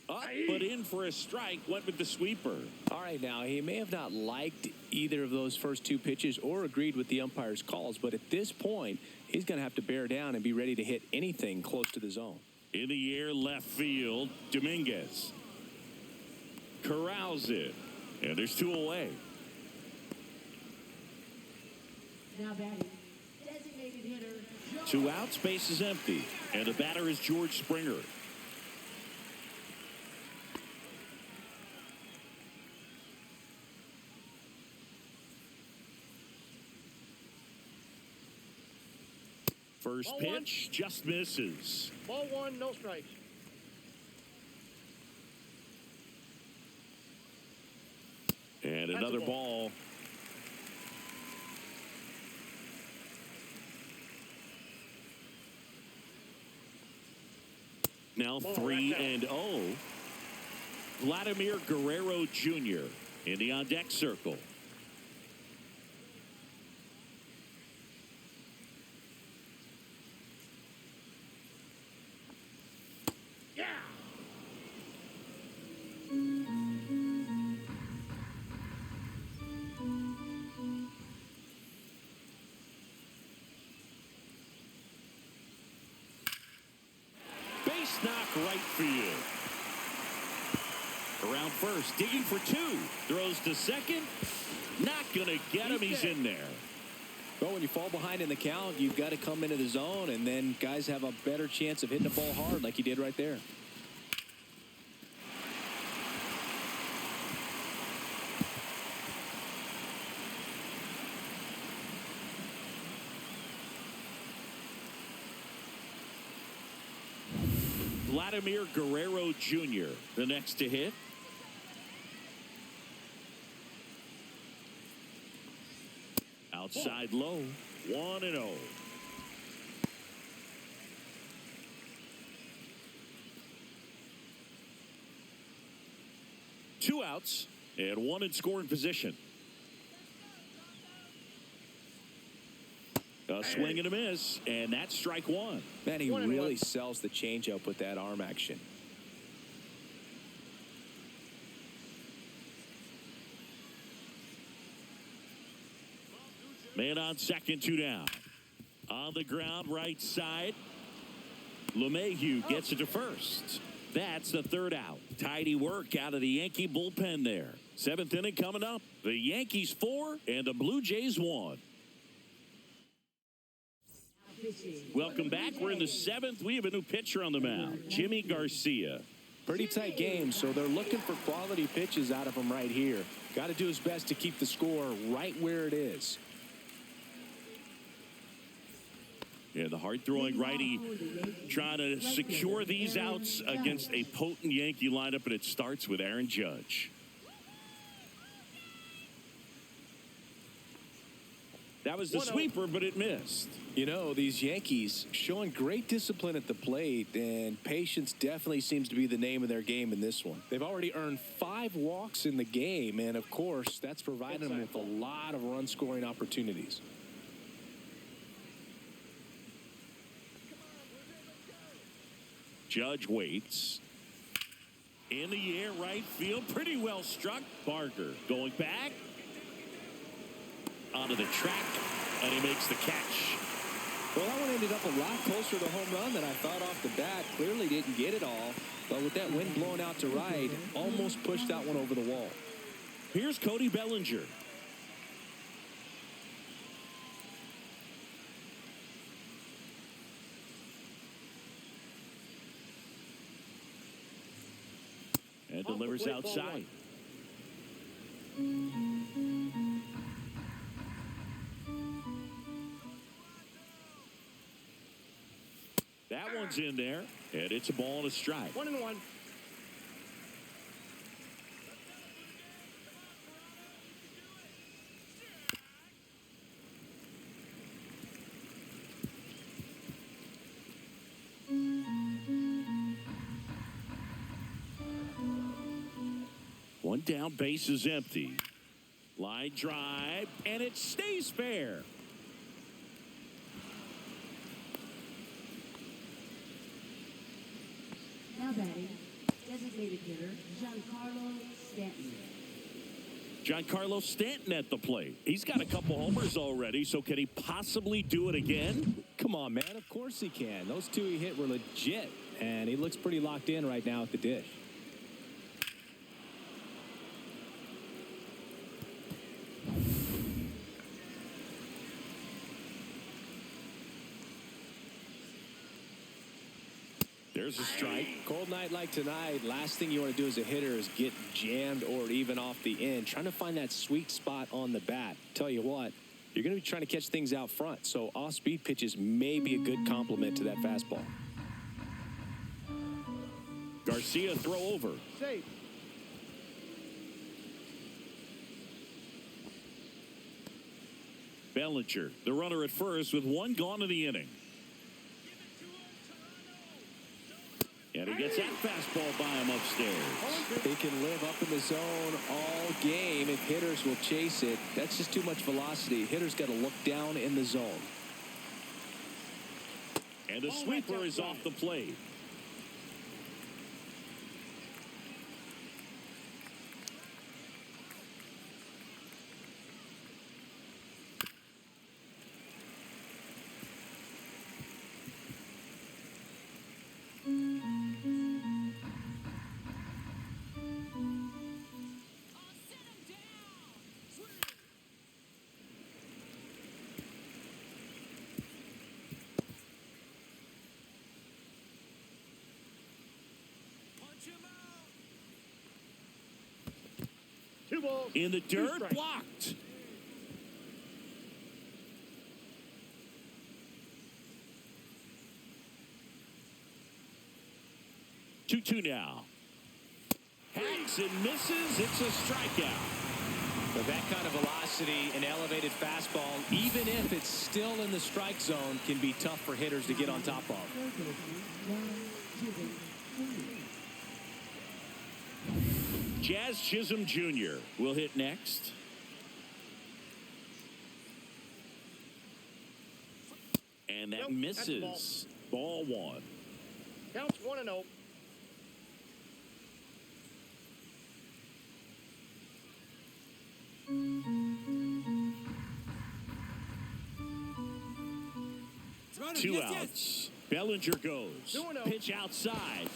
Up, but in for a strike. Went with the sweeper. All right, now, he may have not liked either of those first two pitches or agreed with the umpire's calls, but at this point, he's going to have to bear down and be ready to hit anything close to the zone. In the air, left field, Dominguez corrals it, and there's two away. Now batting, designated hitter. 2 outs, base is empty, and the batter is George Springer. First Ball pitch one. just misses. Ball 1, no strikes. And That's another a ball. ball. Now Ball 3-0. Vladimir Guerrero Jr. in the on-deck circle. Yeah. Base knock right field. Around first, digging for 2. Throws to second. Not going to get him. He's in there. Well, when you fall behind in the count, you've got to come into the zone, and then guys have a better chance of hitting the ball hard like he did right there. Vladimir Guerrero Jr., the next to hit. Outside low, 1-0. Two outs and one in scoring position. A swing and a miss, and that's strike 1. Man, he 1-1. really sells the changeup with that arm action. Man on second, 2 down. On the ground, right side. LeMahieu gets it to first. That's the 3rd out. Tidy work out of the Yankee bullpen there. 7th inning coming up. The Yankees 4 and the Blue Jays 1. Welcome back. We're in the 7th. We have a new pitcher on the mound, Jimmy Garcia. Pretty tight game, so they're looking for quality pitches out of him right here. Got to do his best to keep the score right where it is. Yeah, the hard-throwing righty trying to secure these outs against a potent Yankee lineup, and it starts with Aaron Judge. That was the sweeper, but it missed. You know, these Yankees showing great discipline at the plate, and patience definitely seems to be the name of their game in this one. They've already earned 5 walks in the game, and of course, that's provided them with a lot of run-scoring opportunities. Judge waits. In the air, right field, pretty well struck. Barker going back. Onto the track, and he makes the catch. Well, that one ended up a lot closer to home run than I thought off the bat. Clearly didn't get it all, but with that wind blowing out to right, almost pushed that one over the wall. Here's Cody Bellinger. And delivers outside. That one's in there, and it's a ball and a strike. 1-1. One down, base is empty. Line drive, and it stays fair. Now batting, designated hitter, Giancarlo Stanton. Giancarlo Stanton at the plate. He's got a couple homers already, so can he possibly do it again? Come on, man. Of course he can. Those two he hit were legit, and he looks pretty locked in right now at the dish. There's a strike. Cold night like tonight, last thing you want to do as a hitter is get jammed or even off the end. Trying to find that sweet spot on the bat. Tell you what, you're going to be trying to catch things out front, so off-speed pitches may be a good complement to that fastball. Garcia throw over. Safe. Bellinger, the runner at first with one gone in the inning. And he gets that fastball by him upstairs. They can live up in the zone all game if hitters will chase it. That's just too much velocity. Hitters got to look down in the zone. And the sweeper is off the plate. Two balls. In the Two dirt, strikes. blocked. Two now. Hacks and misses. It's a strikeout. But that kind of velocity, an elevated fastball, even if it's still in the strike zone, can be tough for hitters to get on top of. Jazz Chisholm Jr. will hit next. And that Nope, that's a misses. Ball one. Counts 1-0. Two outs. Bellinger goes. 2-0. Pitch outside.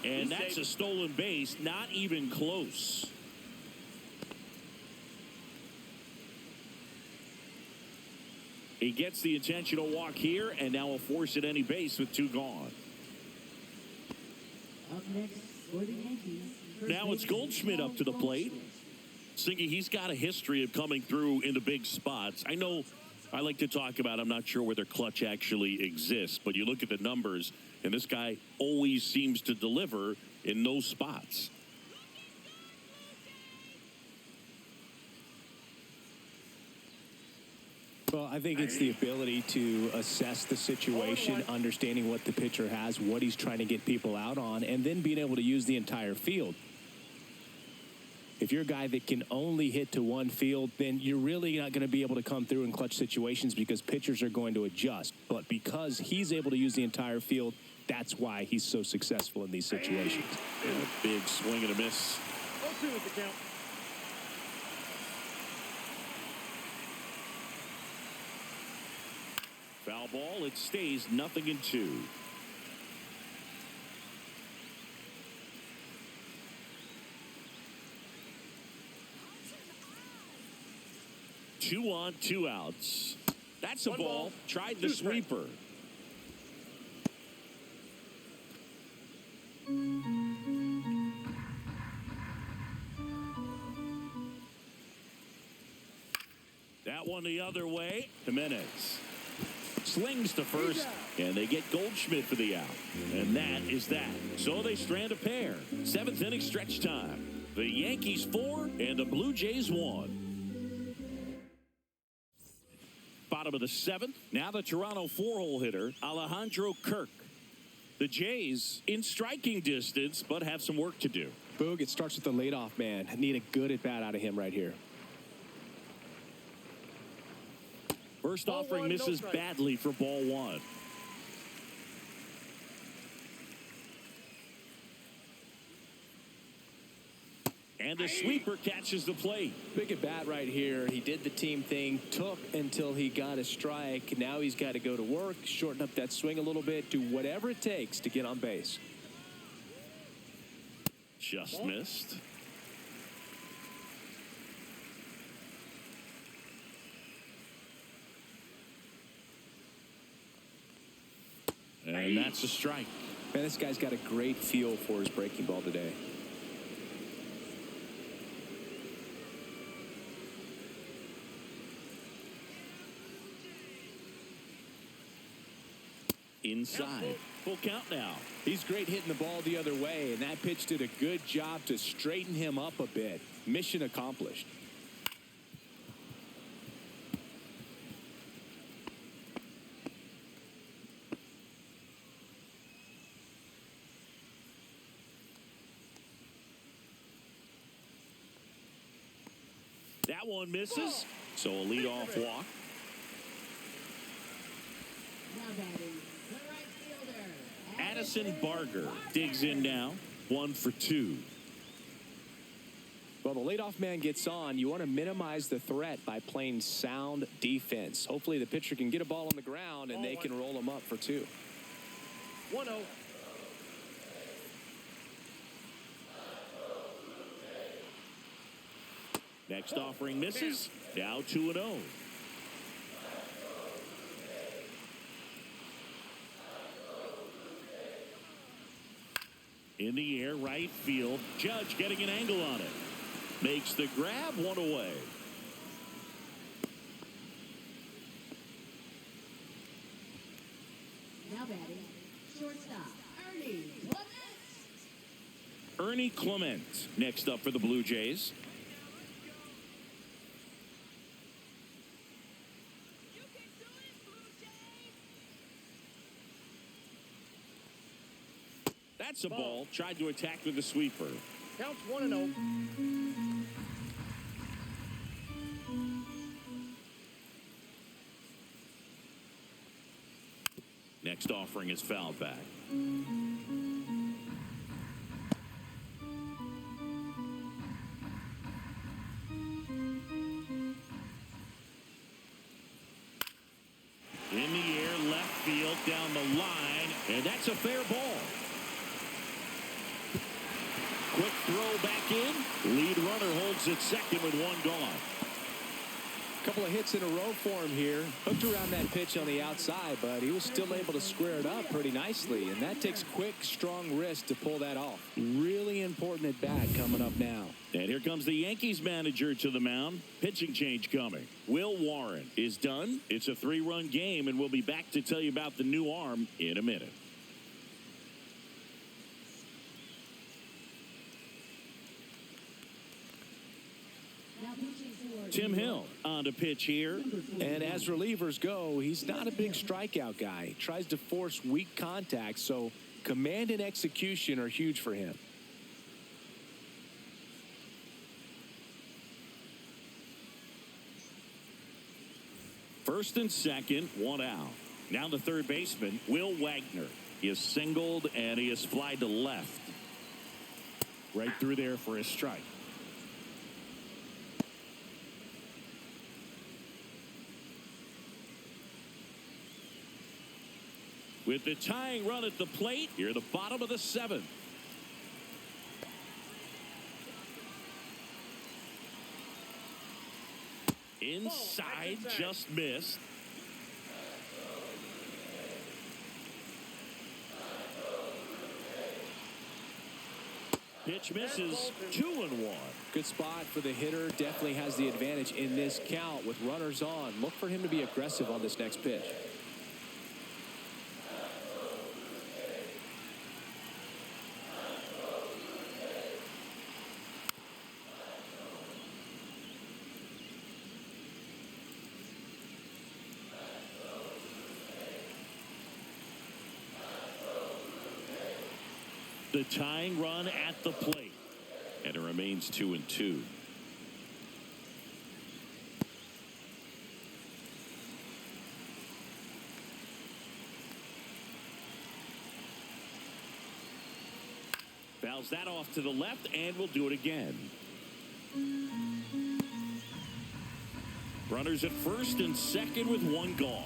And that's a stolen base. Not even close. He gets the intentional walk here, and now will force at any base with two gone. Up next for the Yankees. Now it's Goldschmidt up to the plate. Singy, he's got a history of coming through into big spots. I know I like to talk about, I'm not sure whether clutch actually exists, but you look at the numbers, and this guy always seems to deliver in those spots. Well, I think it's the ability to assess the situation, understanding what the pitcher has, what he's trying to get people out on, and then being able to use the entire field. If you're a guy that can only hit to one field, then you're really not going to be able to come through in clutch situations because pitchers are going to adjust. But because he's able to use the entire field, that's why he's so successful in these situations. And a big swing and a miss. 0-2 is the count. Foul ball, it stays 0-2. Two on, two outs. That's a One ball. ball, Tried two the strikes. sweeper. That one the other way. Jimenez slings to first, and they get Goldschmidt for the out. And that is that. So they strand a pair. 7th inning stretch time. The Yankees 4 and the Blue Jays 1. Bottom of the 7th. Now the Toronto 4-hole hitter, Alejandro Kirk. The Jays in striking distance, but have some work to do. Boog, it starts with the leadoff man. Need a good at-bat out of him right here. First offering misses badly for ball 1. And the sweeper catches the plate. Big at bat right here. He did the team thing, took until he got a strike. Now he's got to go to work, shorten up that swing a little bit, do whatever it takes to get on base. Just missed. And that's a strike. Man, this guy's got a great feel for his breaking ball today. Inside. Full count now. He's great hitting the ball the other way, and that pitch did a good job to straighten him up a bit. Mission accomplished. That one misses. So a leadoff walk. Now batting, the right fielder, Addison Barger digs in now. 1 for 2. Well, the leadoff man gets on. You want to minimize the threat by playing sound defense. Hopefully the pitcher can get a ball on the ground and they can roll him up for 2. 1-0. Next offering misses. Now 2-0. In the air, right field. Judge getting an angle on it. Makes the grab, 1 away. now batting, shortstop, Ernie Clement. Ernie Clement next up for the Blue Jays. That's a ball. Tried to attack with the sweeper. Counts 1-0. Next offering is fouled back. In the air, left field, down the line, and that's a fair ball. Quick throw back in. Lead runner holds at second with 1 gone. Couple of hits in a row for him here. Hooked around that pitch on the outside, but he was still able to square it up pretty nicely, and that takes quick, strong wrist to pull that off. Really important at bat coming up now. And here comes the Yankees manager to the mound. Pitching change coming. Will Warren is done. It's a 3-run game, and we'll be back to tell you about the new arm in a minute. Tim Hill on to pitch here. And as relievers go, he's not a big strikeout guy. He tries to force weak contact, so command and execution are huge for him. First and second, 1 out. Now the third baseman, Will Wagner. He is singled and he is flied to left. Right through there for a strike. With the tying run at the plate, here the bottom of the 7th. Inside, just missed. Pitch misses. 2-1. Good spot for the hitter. Definitely has the advantage in this count with runners on. Look for him to be aggressive on this next pitch. The tying run at the plate. And it remains 2-2. Fouls that off to the left, and we'll do it again. Runners at first and second with one gone.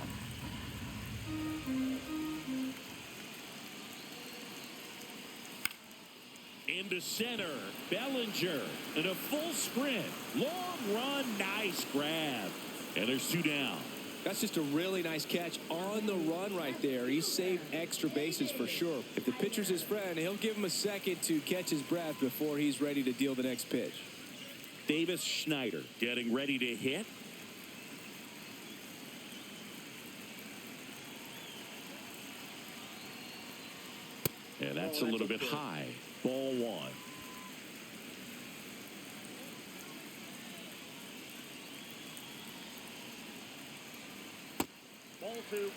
Into center, Bellinger, and a full sprint. Long run, nice grab. And there's 2 down. That's just a really nice catch on the run right there. He saved extra bases for sure. If the pitcher's his friend, he'll give him a second to catch his breath before he's ready to deal the next pitch. Davis Schneider getting ready to hit. And that's a little bit high. Ball 1. Ball 2.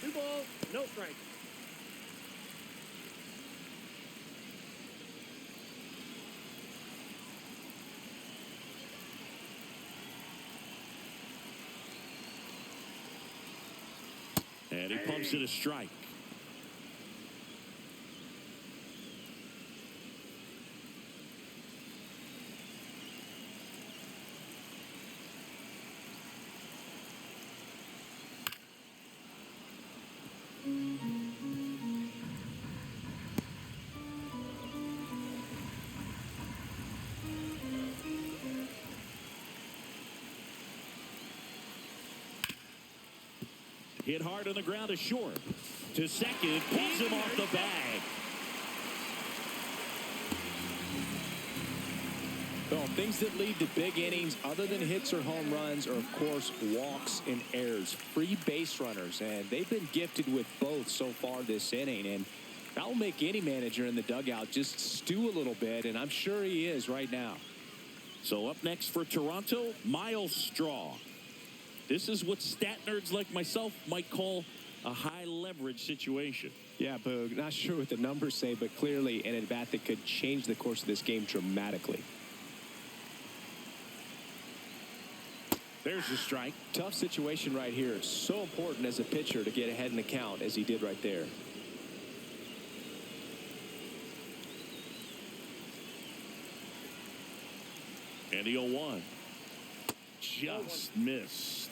2 balls, no strikes. And he pumps it a strike. Hit hard on the ground to short. To second, pulls him off the bag. Well, things that lead to big innings other than hits or home runs are, of course, walks and errors, free base runners, and they've been gifted with both so far this inning. And that will make any manager in the dugout just stew a little bit, and I'm sure he is right now. So up next for Toronto, Miles Straw. This is what stat nerds like myself might call a high leverage situation. Yeah, Boog, not sure what the numbers say, but clearly an at-bat that could change the course of this game dramatically. There's the strike. Tough situation right here. So important as a pitcher to get ahead in the count as he did right there. And the 0-1. Just missed.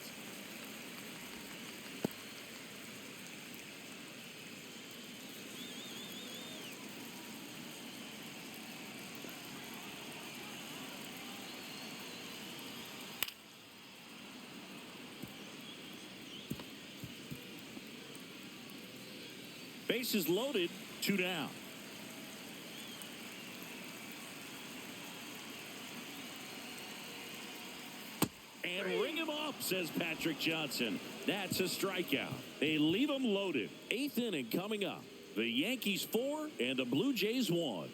Bases loaded, 2 down. And ring him up, says Patrick Johnson. That's a strikeout. They leave him loaded. 8th inning coming up. The Yankees 4 and the Blue Jays 1.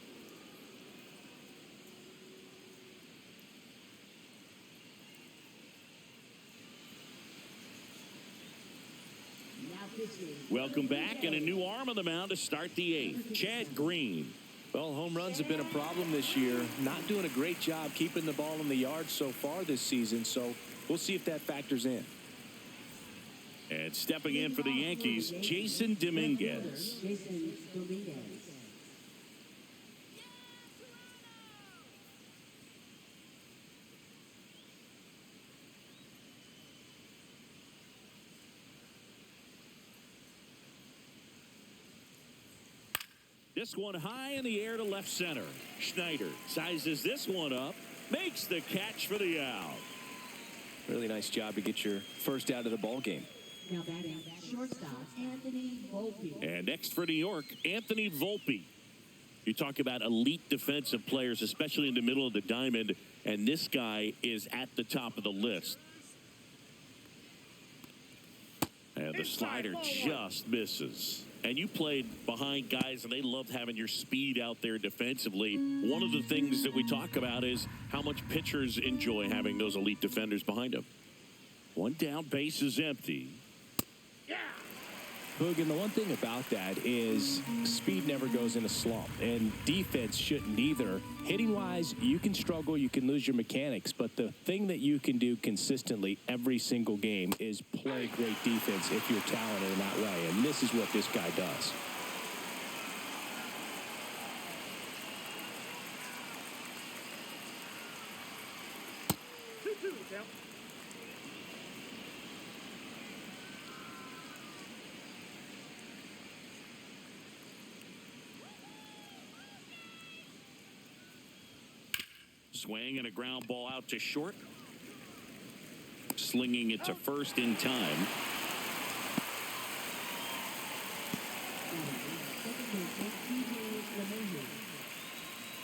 Welcome back, and a new arm on the mound to start the 8th. Chad Green. Well, home runs have been a problem this year. Not doing a great job keeping the ball in the yard so far this season, so we'll see if that factors in. And stepping in for the Yankees, Jason Dominguez. Jason Dominguez. This one high in the air to left center. Schneider sizes this one up, makes the catch for the out. Really nice job to get your first out of the ball game. Now batting shortstop Anthony Volpe. And next for New York, Anthony Volpe. You talk about elite defensive players, especially in the middle of the diamond, and this guy is at the top of the list. And the slider just misses. And you played behind guys, and they loved having your speed out there defensively. One of the things that we talk about is how much pitchers enjoy having those elite defenders behind them. One down, base is empty. Boog, and the one thing about that is speed never goes in a slump, and defense shouldn't either. Hitting-wise, you can struggle, you can lose your mechanics, but the thing that you can do consistently every single game is play great defense if you're talented in that way, and this is what this guy does. Swing and a ground ball out to short. Slinging it to first in time.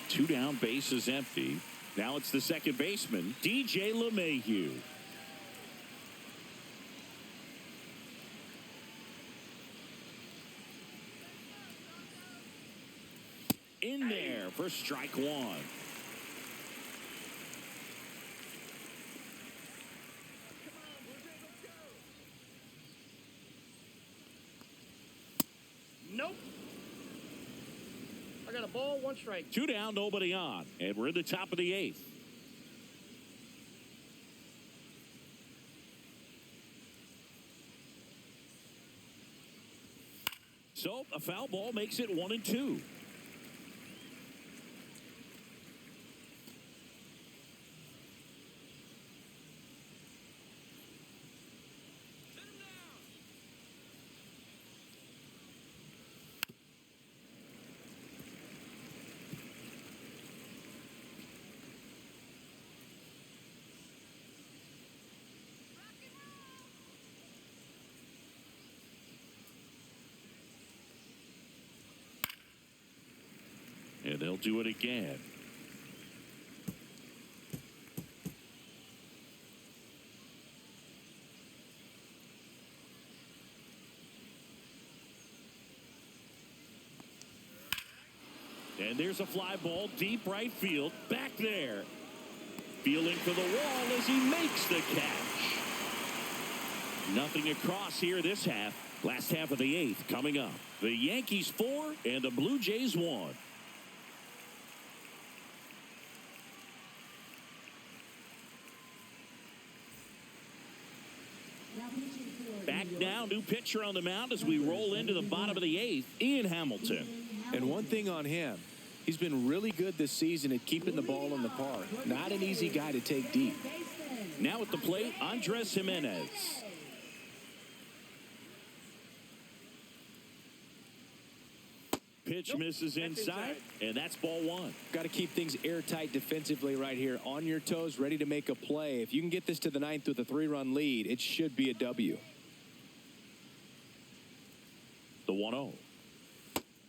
Two down, base is empty. Now it's the second baseman, DJ LeMahieu. In there for strike one. Nope. I got a ball, one strike. Two down, nobody on. And we're in the top of the eighth. So a foul ball makes it 1-2. And they'll do it again. And there's a fly ball deep right field. Back there. Feeling for the wall as he makes the catch. Nothing across here this half. Last half of the eighth coming up. The Yankees 4 and the Blue Jays 1. Back now, new pitcher on the mound as we roll into the bottom of the eighth, Ian Hamilton. And one thing on him, he's been really good this season at keeping the ball in the park. Not an easy guy to take deep. Now at the plate, Andres Jimenez. Pitch misses inside, and that's ball one. Got to keep things airtight defensively right here. On your toes, ready to make a play. If you can get this to the ninth with a 3-run lead, it should be a W. The 1-0.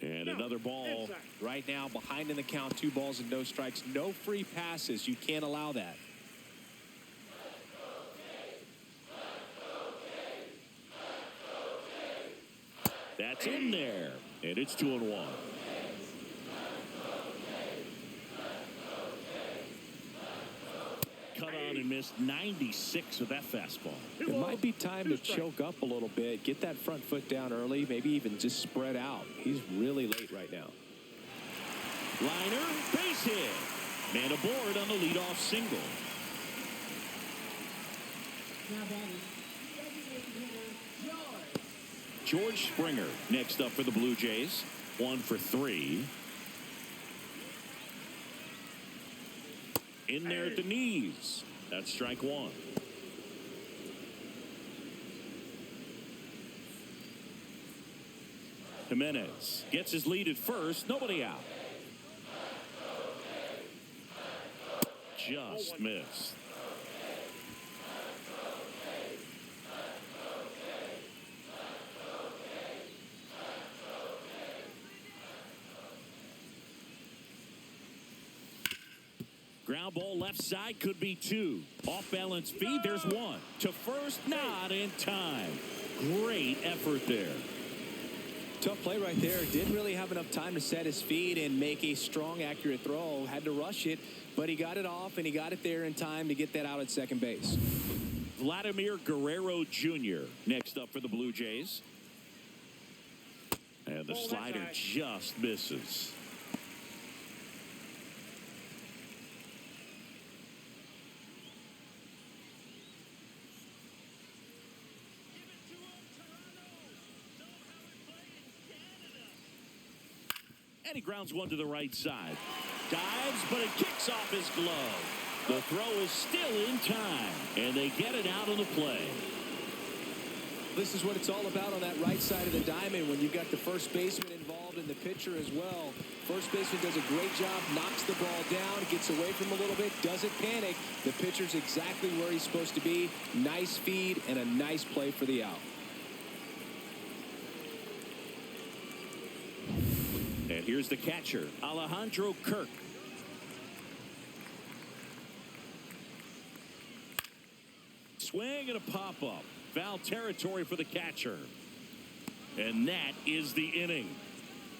And another ball. Right now, behind in the count, 2 balls and no strikes. No free passes. You can't allow that. That's in there. And it's 2-1. Cut on and missed 96 with that fastball. It might be time to choke up a little bit. Get that front foot down early. Maybe even just spread out. He's really late right now. Liner, base hit. Man aboard on the leadoff single. Now batting, George Springer next up for the Blue Jays. 1 for 3. In there at the knees. That's strike one. Jimenez gets his lead at first. Nobody out. Just missed. Ground ball left side, could be 2. Off balance feed, there's 1. To first, not in time. Great effort there. Tough play right there. Didn't really have enough time to set his feet and make a strong, accurate throw. Had to rush it, but he got it off, and he got it there in time to get that out at second base. Vladimir Guerrero Jr. next up for the Blue Jays. And the slider just misses. And he grounds one to the right side. Dives, but it kicks off his glove. The throw is still in time, and they get it out of the play. This is what it's all about on that right side of the diamond when you've got the first baseman involved and the pitcher as well. First baseman does a great job, knocks the ball down, gets away from him a little bit, doesn't panic. The pitcher's exactly where he's supposed to be. Nice feed and a nice play for the out. And here's the catcher, Alejandro Kirk. Swing and a pop-up. Foul territory for the catcher. And that is the inning.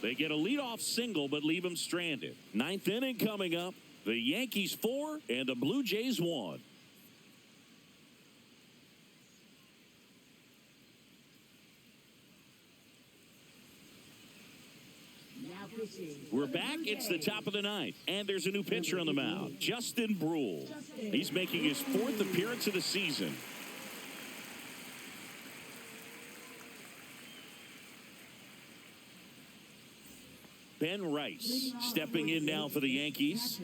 They get a leadoff single, but leave him stranded. 9th inning coming up. The Yankees 4 and the Blue Jays 1. We're back. It's the top of the 9th, and there's a new pitcher on the mound, Justin Brule. He's making his 4th appearance of the season. Ben Rice stepping in now for the Yankees.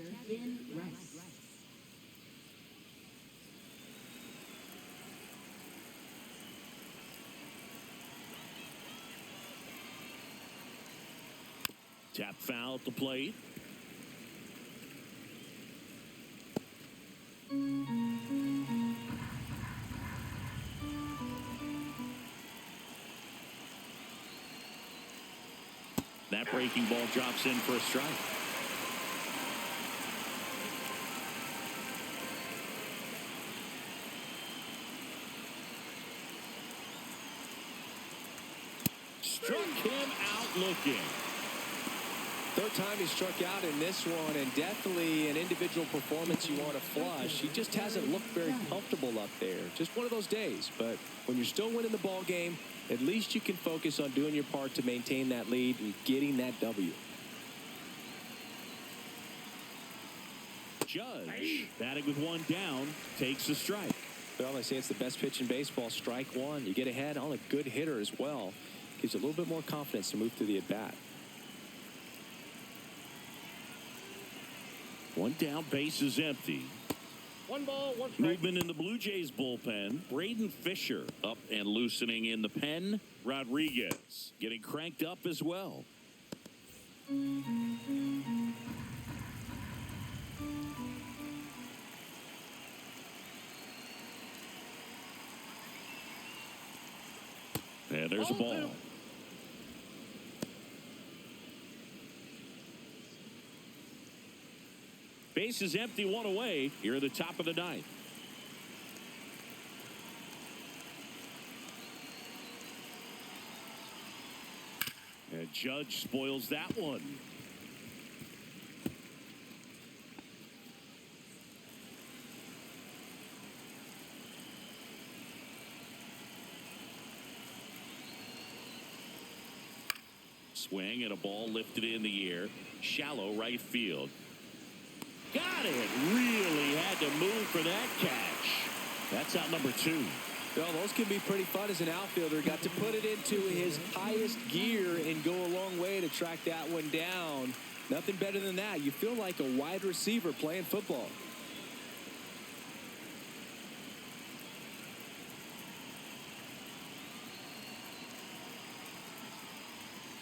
Tap foul at the plate. That breaking ball drops in for a strike. Struck him out looking. Third time he struck out in this one, and definitely an individual performance you want to flush. He just hasn't looked very comfortable up there. Just one of those days. But when you're still winning the ball game, at least you can focus on doing your part to maintain that lead and getting that W. Judge, batting with one down, takes a strike. Well, they say it's the best pitch in baseball. Strike one. You get ahead on a good hitter as well. Gives you a little bit more confidence to move through the at-bat. One down, base is empty. 1 ball, 1 strike. Movement in the Blue Jays bullpen. Braden Fisher up and loosening in the pen. Rodriguez getting cranked up as well. And there's a ball. Base is empty, one away here at the top of the 9th. And Judge spoils that one. Swing and a ball lifted in the air. Shallow right field. Got it. Really had to move for that catch. That's out number 2. Well, those can be pretty fun as an outfielder. Got to put it into his highest gear and go a long way to track that one down. Nothing better than that. You feel like a wide receiver playing football.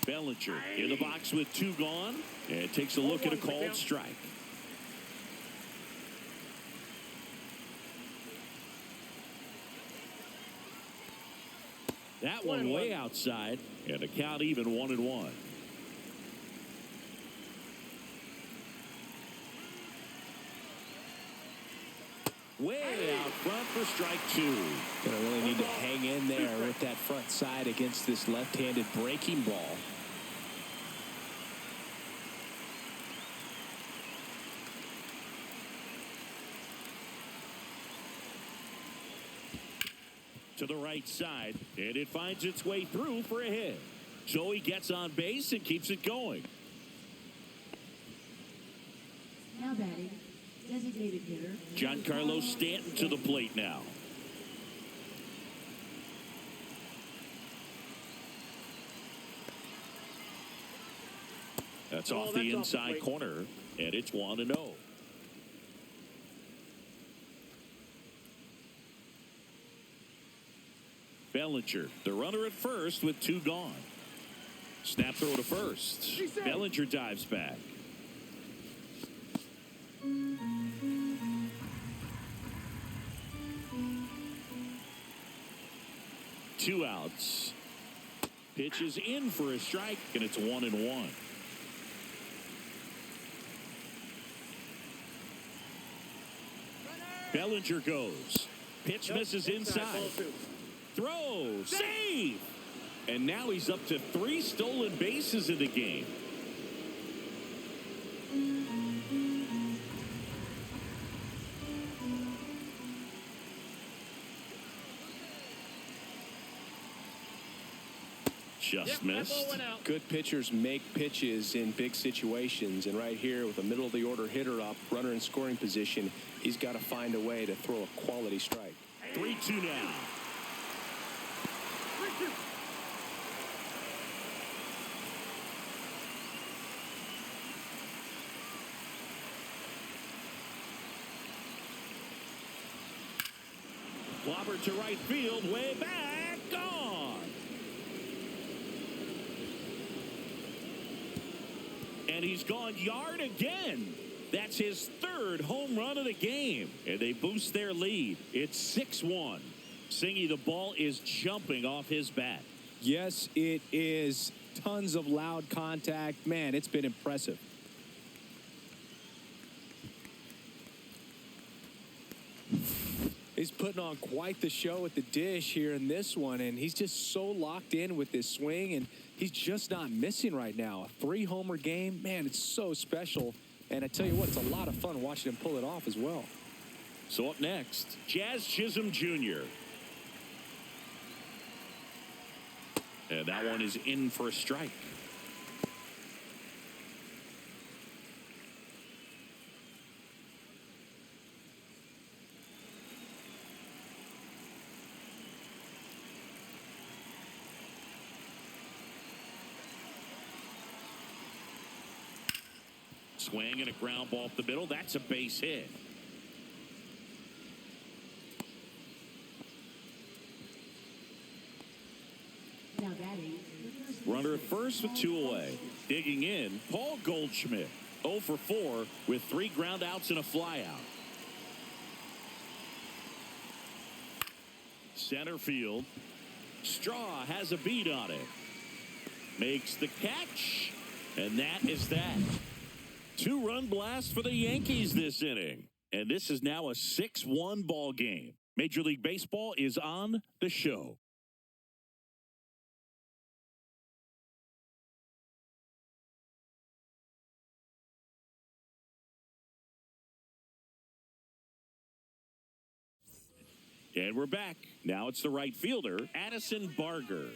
Bellinger in the box with 2 gone. And takes a look at a called strike. That one way outside, and the count even 1-1. Way out front for strike two. Gonna really need to hang in there with that front side against this left-handed breaking ball. To the right side, and it finds its way through for a hit. So he gets on base and keeps it going. Now batting, designated hitter. Giancarlo Stanton to the plate now. That's off the inside corner, and it's 1-0. Bellinger, the runner at first with two gone. Snap throw to first. Bellinger dives back. Two outs. Pitch is in for a strike, and it's 1-1. Bellinger goes. Pitch misses inside. Throw, save, and now he's up to 3 stolen bases in the game. Just missed. Good pitchers make pitches in big situations, and right here with a middle of the order hitter up, runner in scoring position, he's got to find a way to throw a quality strike. 3-2 now. Clobber to right field, way back, gone. And he's gone yard again. That's his 3rd home run of the game. And they boost their lead. It's 6-1. Singy, the ball is jumping off his bat. Yes, it is. Tons of loud contact. Man, it's been impressive. He's putting on quite the show at the dish here in this one, and he's just so locked in with this swing, and he's just not missing right now. A 3-homer game, man, it's so special. And I tell you what, it's a lot of fun watching him pull it off as well. So up next, Jazz Chisholm Jr. And that one is in for a strike. Swing and a ground ball up the middle. That's a base hit. Now batting, Runner at first with 2 away. Digging in, Paul Goldschmidt. 0 for 4 with 3 ground outs and a flyout. Center field. Straw has a beat on it. Makes the catch. And that is that. 2-run blast for the Yankees this inning. And this is now a 6-1 ball game. Major League Baseball is on the show. And we're back. Now it's the right fielder, Addison Barger.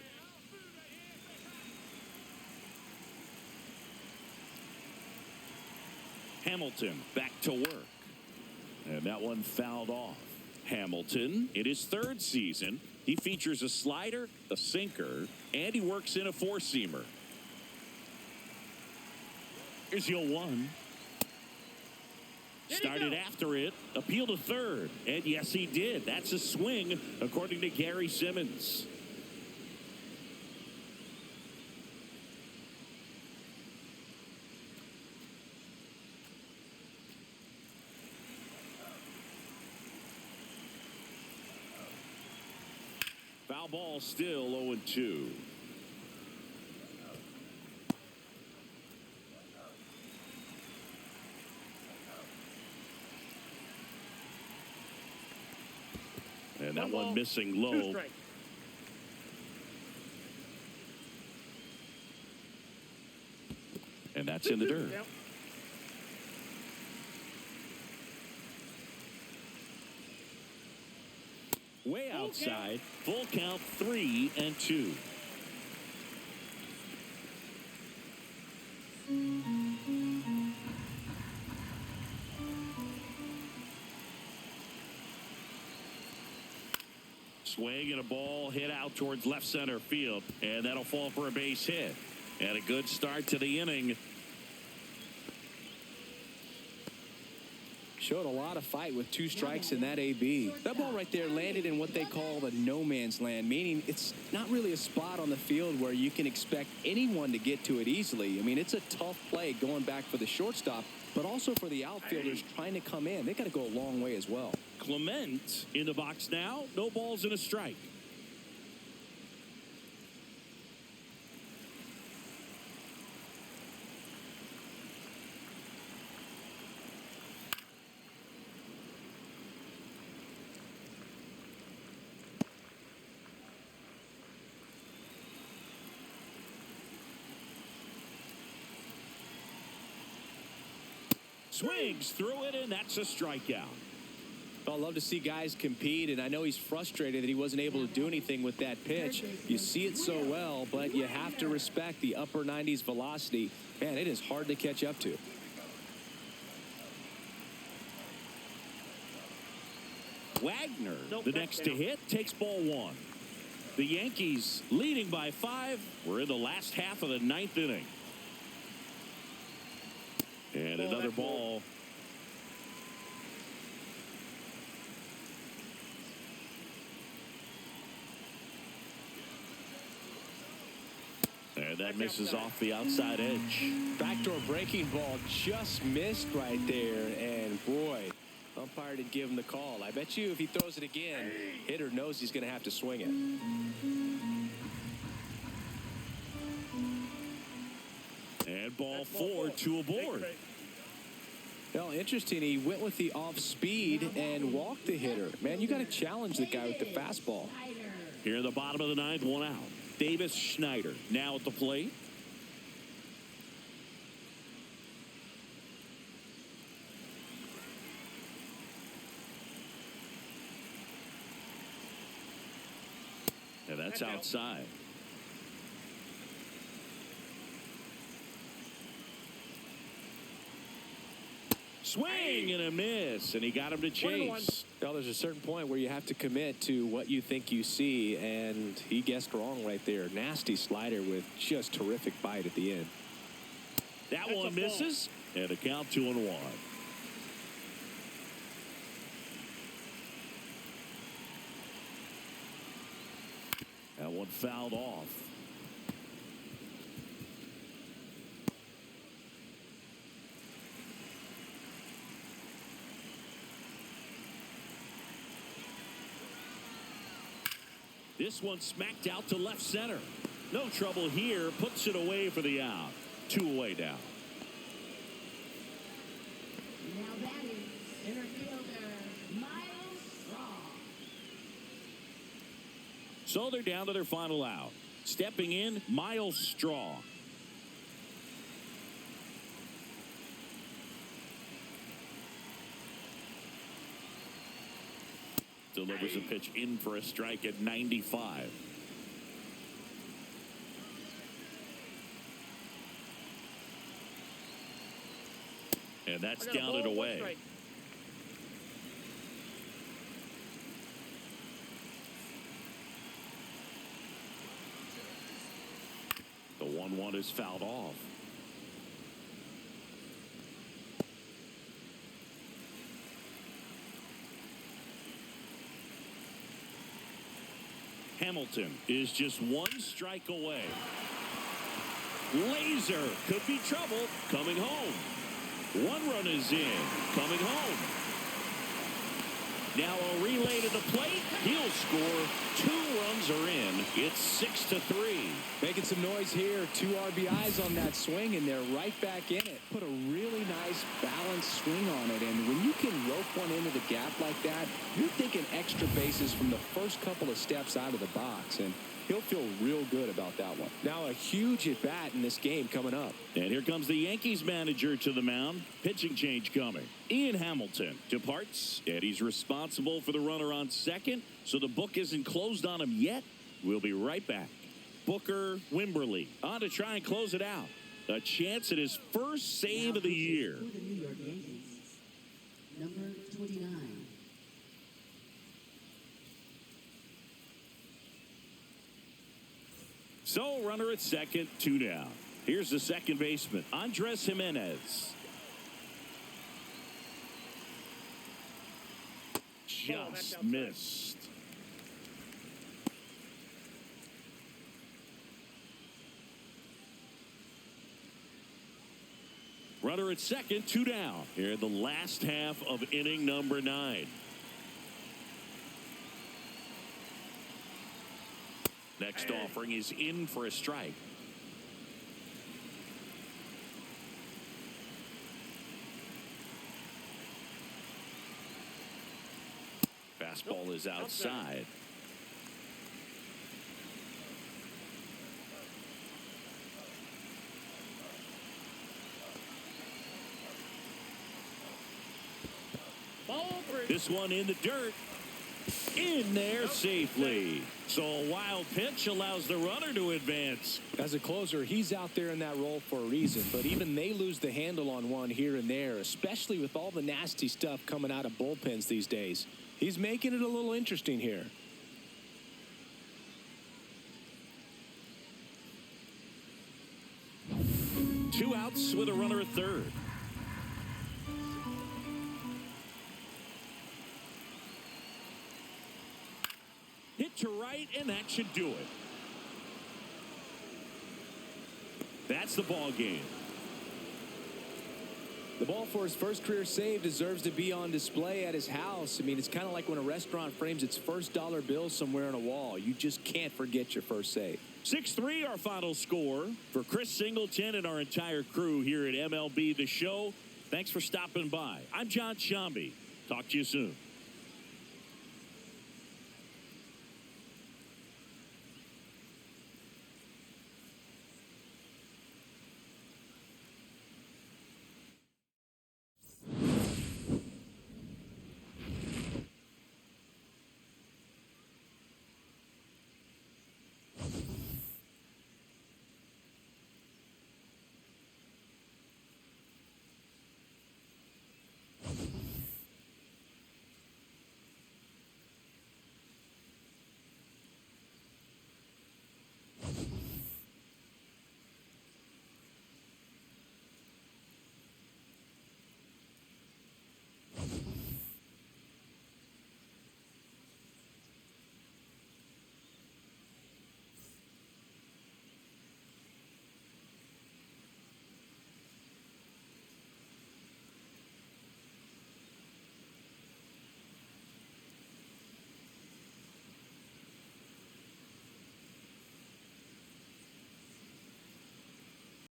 Hamilton back to work. And that one fouled off. Hamilton, in his 3rd season, he features a slider, a sinker, and he works in a 4-seamer. Here's your 1. Started after it, appeal to 3rd. And yes, he did. That's a swing, according to Gary Simmons. Foul ball, still 0-2. And that one missing low. And that's in the dirt. Way outside. Full count, 3-2. Swing and a ball hit out towards left center field, and that'll fall for a base hit. And a good start to the inning. Showed a lot of fight with 2 strikes in that AB. That ball right there landed in what they call the no man's land, meaning it's not really a spot on the field where you can expect anyone to get to it easily. I mean, it's a tough play going back for the shortstop, but also for the outfielders trying to come in. They got to go a long way as well. Clement in the box now. No balls and a strike. Swings through it, and that's a strikeout. I love to see guys compete, and I know he's frustrated that he wasn't able to do anything with that pitch. You see it so well, but you have to respect the upper 90s velocity. Man, it is hard to catch up to. Wagner, the next to hit, takes ball 1. The Yankees leading by 5. We're in the last half of the 9th inning. And another ball. And that misses off the outside edge. Backdoor breaking ball just missed right there. And boy, umpire didn't give him the call. I bet you if he throws it again, hitter knows he's going to have to swing it. And ball 4, 2 aboard. Well, interesting. He went with the off speed and walked the hitter. Man, you got to challenge the guy with the fastball. Here in the bottom of the 9th, 1 out. Davis Schneider now at the plate. And that's outside. Swing and a miss, and he got him to chase. Well, there's a certain point where you have to commit to what you think you see, and he guessed wrong right there. Nasty slider with just terrific bite at the end. That one misses, and a count 2-1. That one fouled off. This one smacked out to left center. No trouble here. Puts it away for the out. 2 away now. Now batting, center fielder, Miles Straw. So they're down to their final out. Stepping in, Miles Straw. Delivers a pitch in for a strike at 95. And that's down and away. The 1-1 is fouled off. Hamilton is just 1 strike away. Laser could be trouble. Coming home. 1 run is in. Coming home. Now a relay to the plate. He'll score. 2 runs are in. It's 6-3. Making some noise here. 2 RBIs on that swing, and they're right back in it. Put a really nice balanced swing on it, and when you can rope one into the gap like that, you're thinking extra bases from the first couple of steps out of the box, and he'll feel real good about that one. Now a huge at-bat in this game coming up. And here comes the Yankees manager to the mound. Pitching change coming. Ian Hamilton departs, and he's responsible for the runner on second, so the book isn't closed on him yet. We'll be right back. Booker Wimberly on to try and close it out. A chance at his first save of the year. For the New York Yankees, number 29. So runner at second, 2 down. Here's the second baseman, Andres Jimenez. Just missed. Runner at second, 2 down. Here in the last half of inning number 9. Next offering is in for a strike. Fastball is outside. This one in the dirt. In there safely. So a wild pitch allows the runner to advance. As a closer, he's out there in that role for a reason, but even they lose the handle on one here and there, especially with all the nasty stuff coming out of bullpens these days. He's making it a little interesting here. Two outs with a runner at third. Hit to right, and that should do it. That's the ball game. The ball for his first career save deserves to be on display at his house. I mean, it's kind of like when a restaurant frames its first dollar bill somewhere on a wall. You just can't forget your first save. 6-3 our final score. For Chris Singleton and our entire crew here at MLB The Show, thanks for stopping by. I'm John Shambi. Talk to you soon.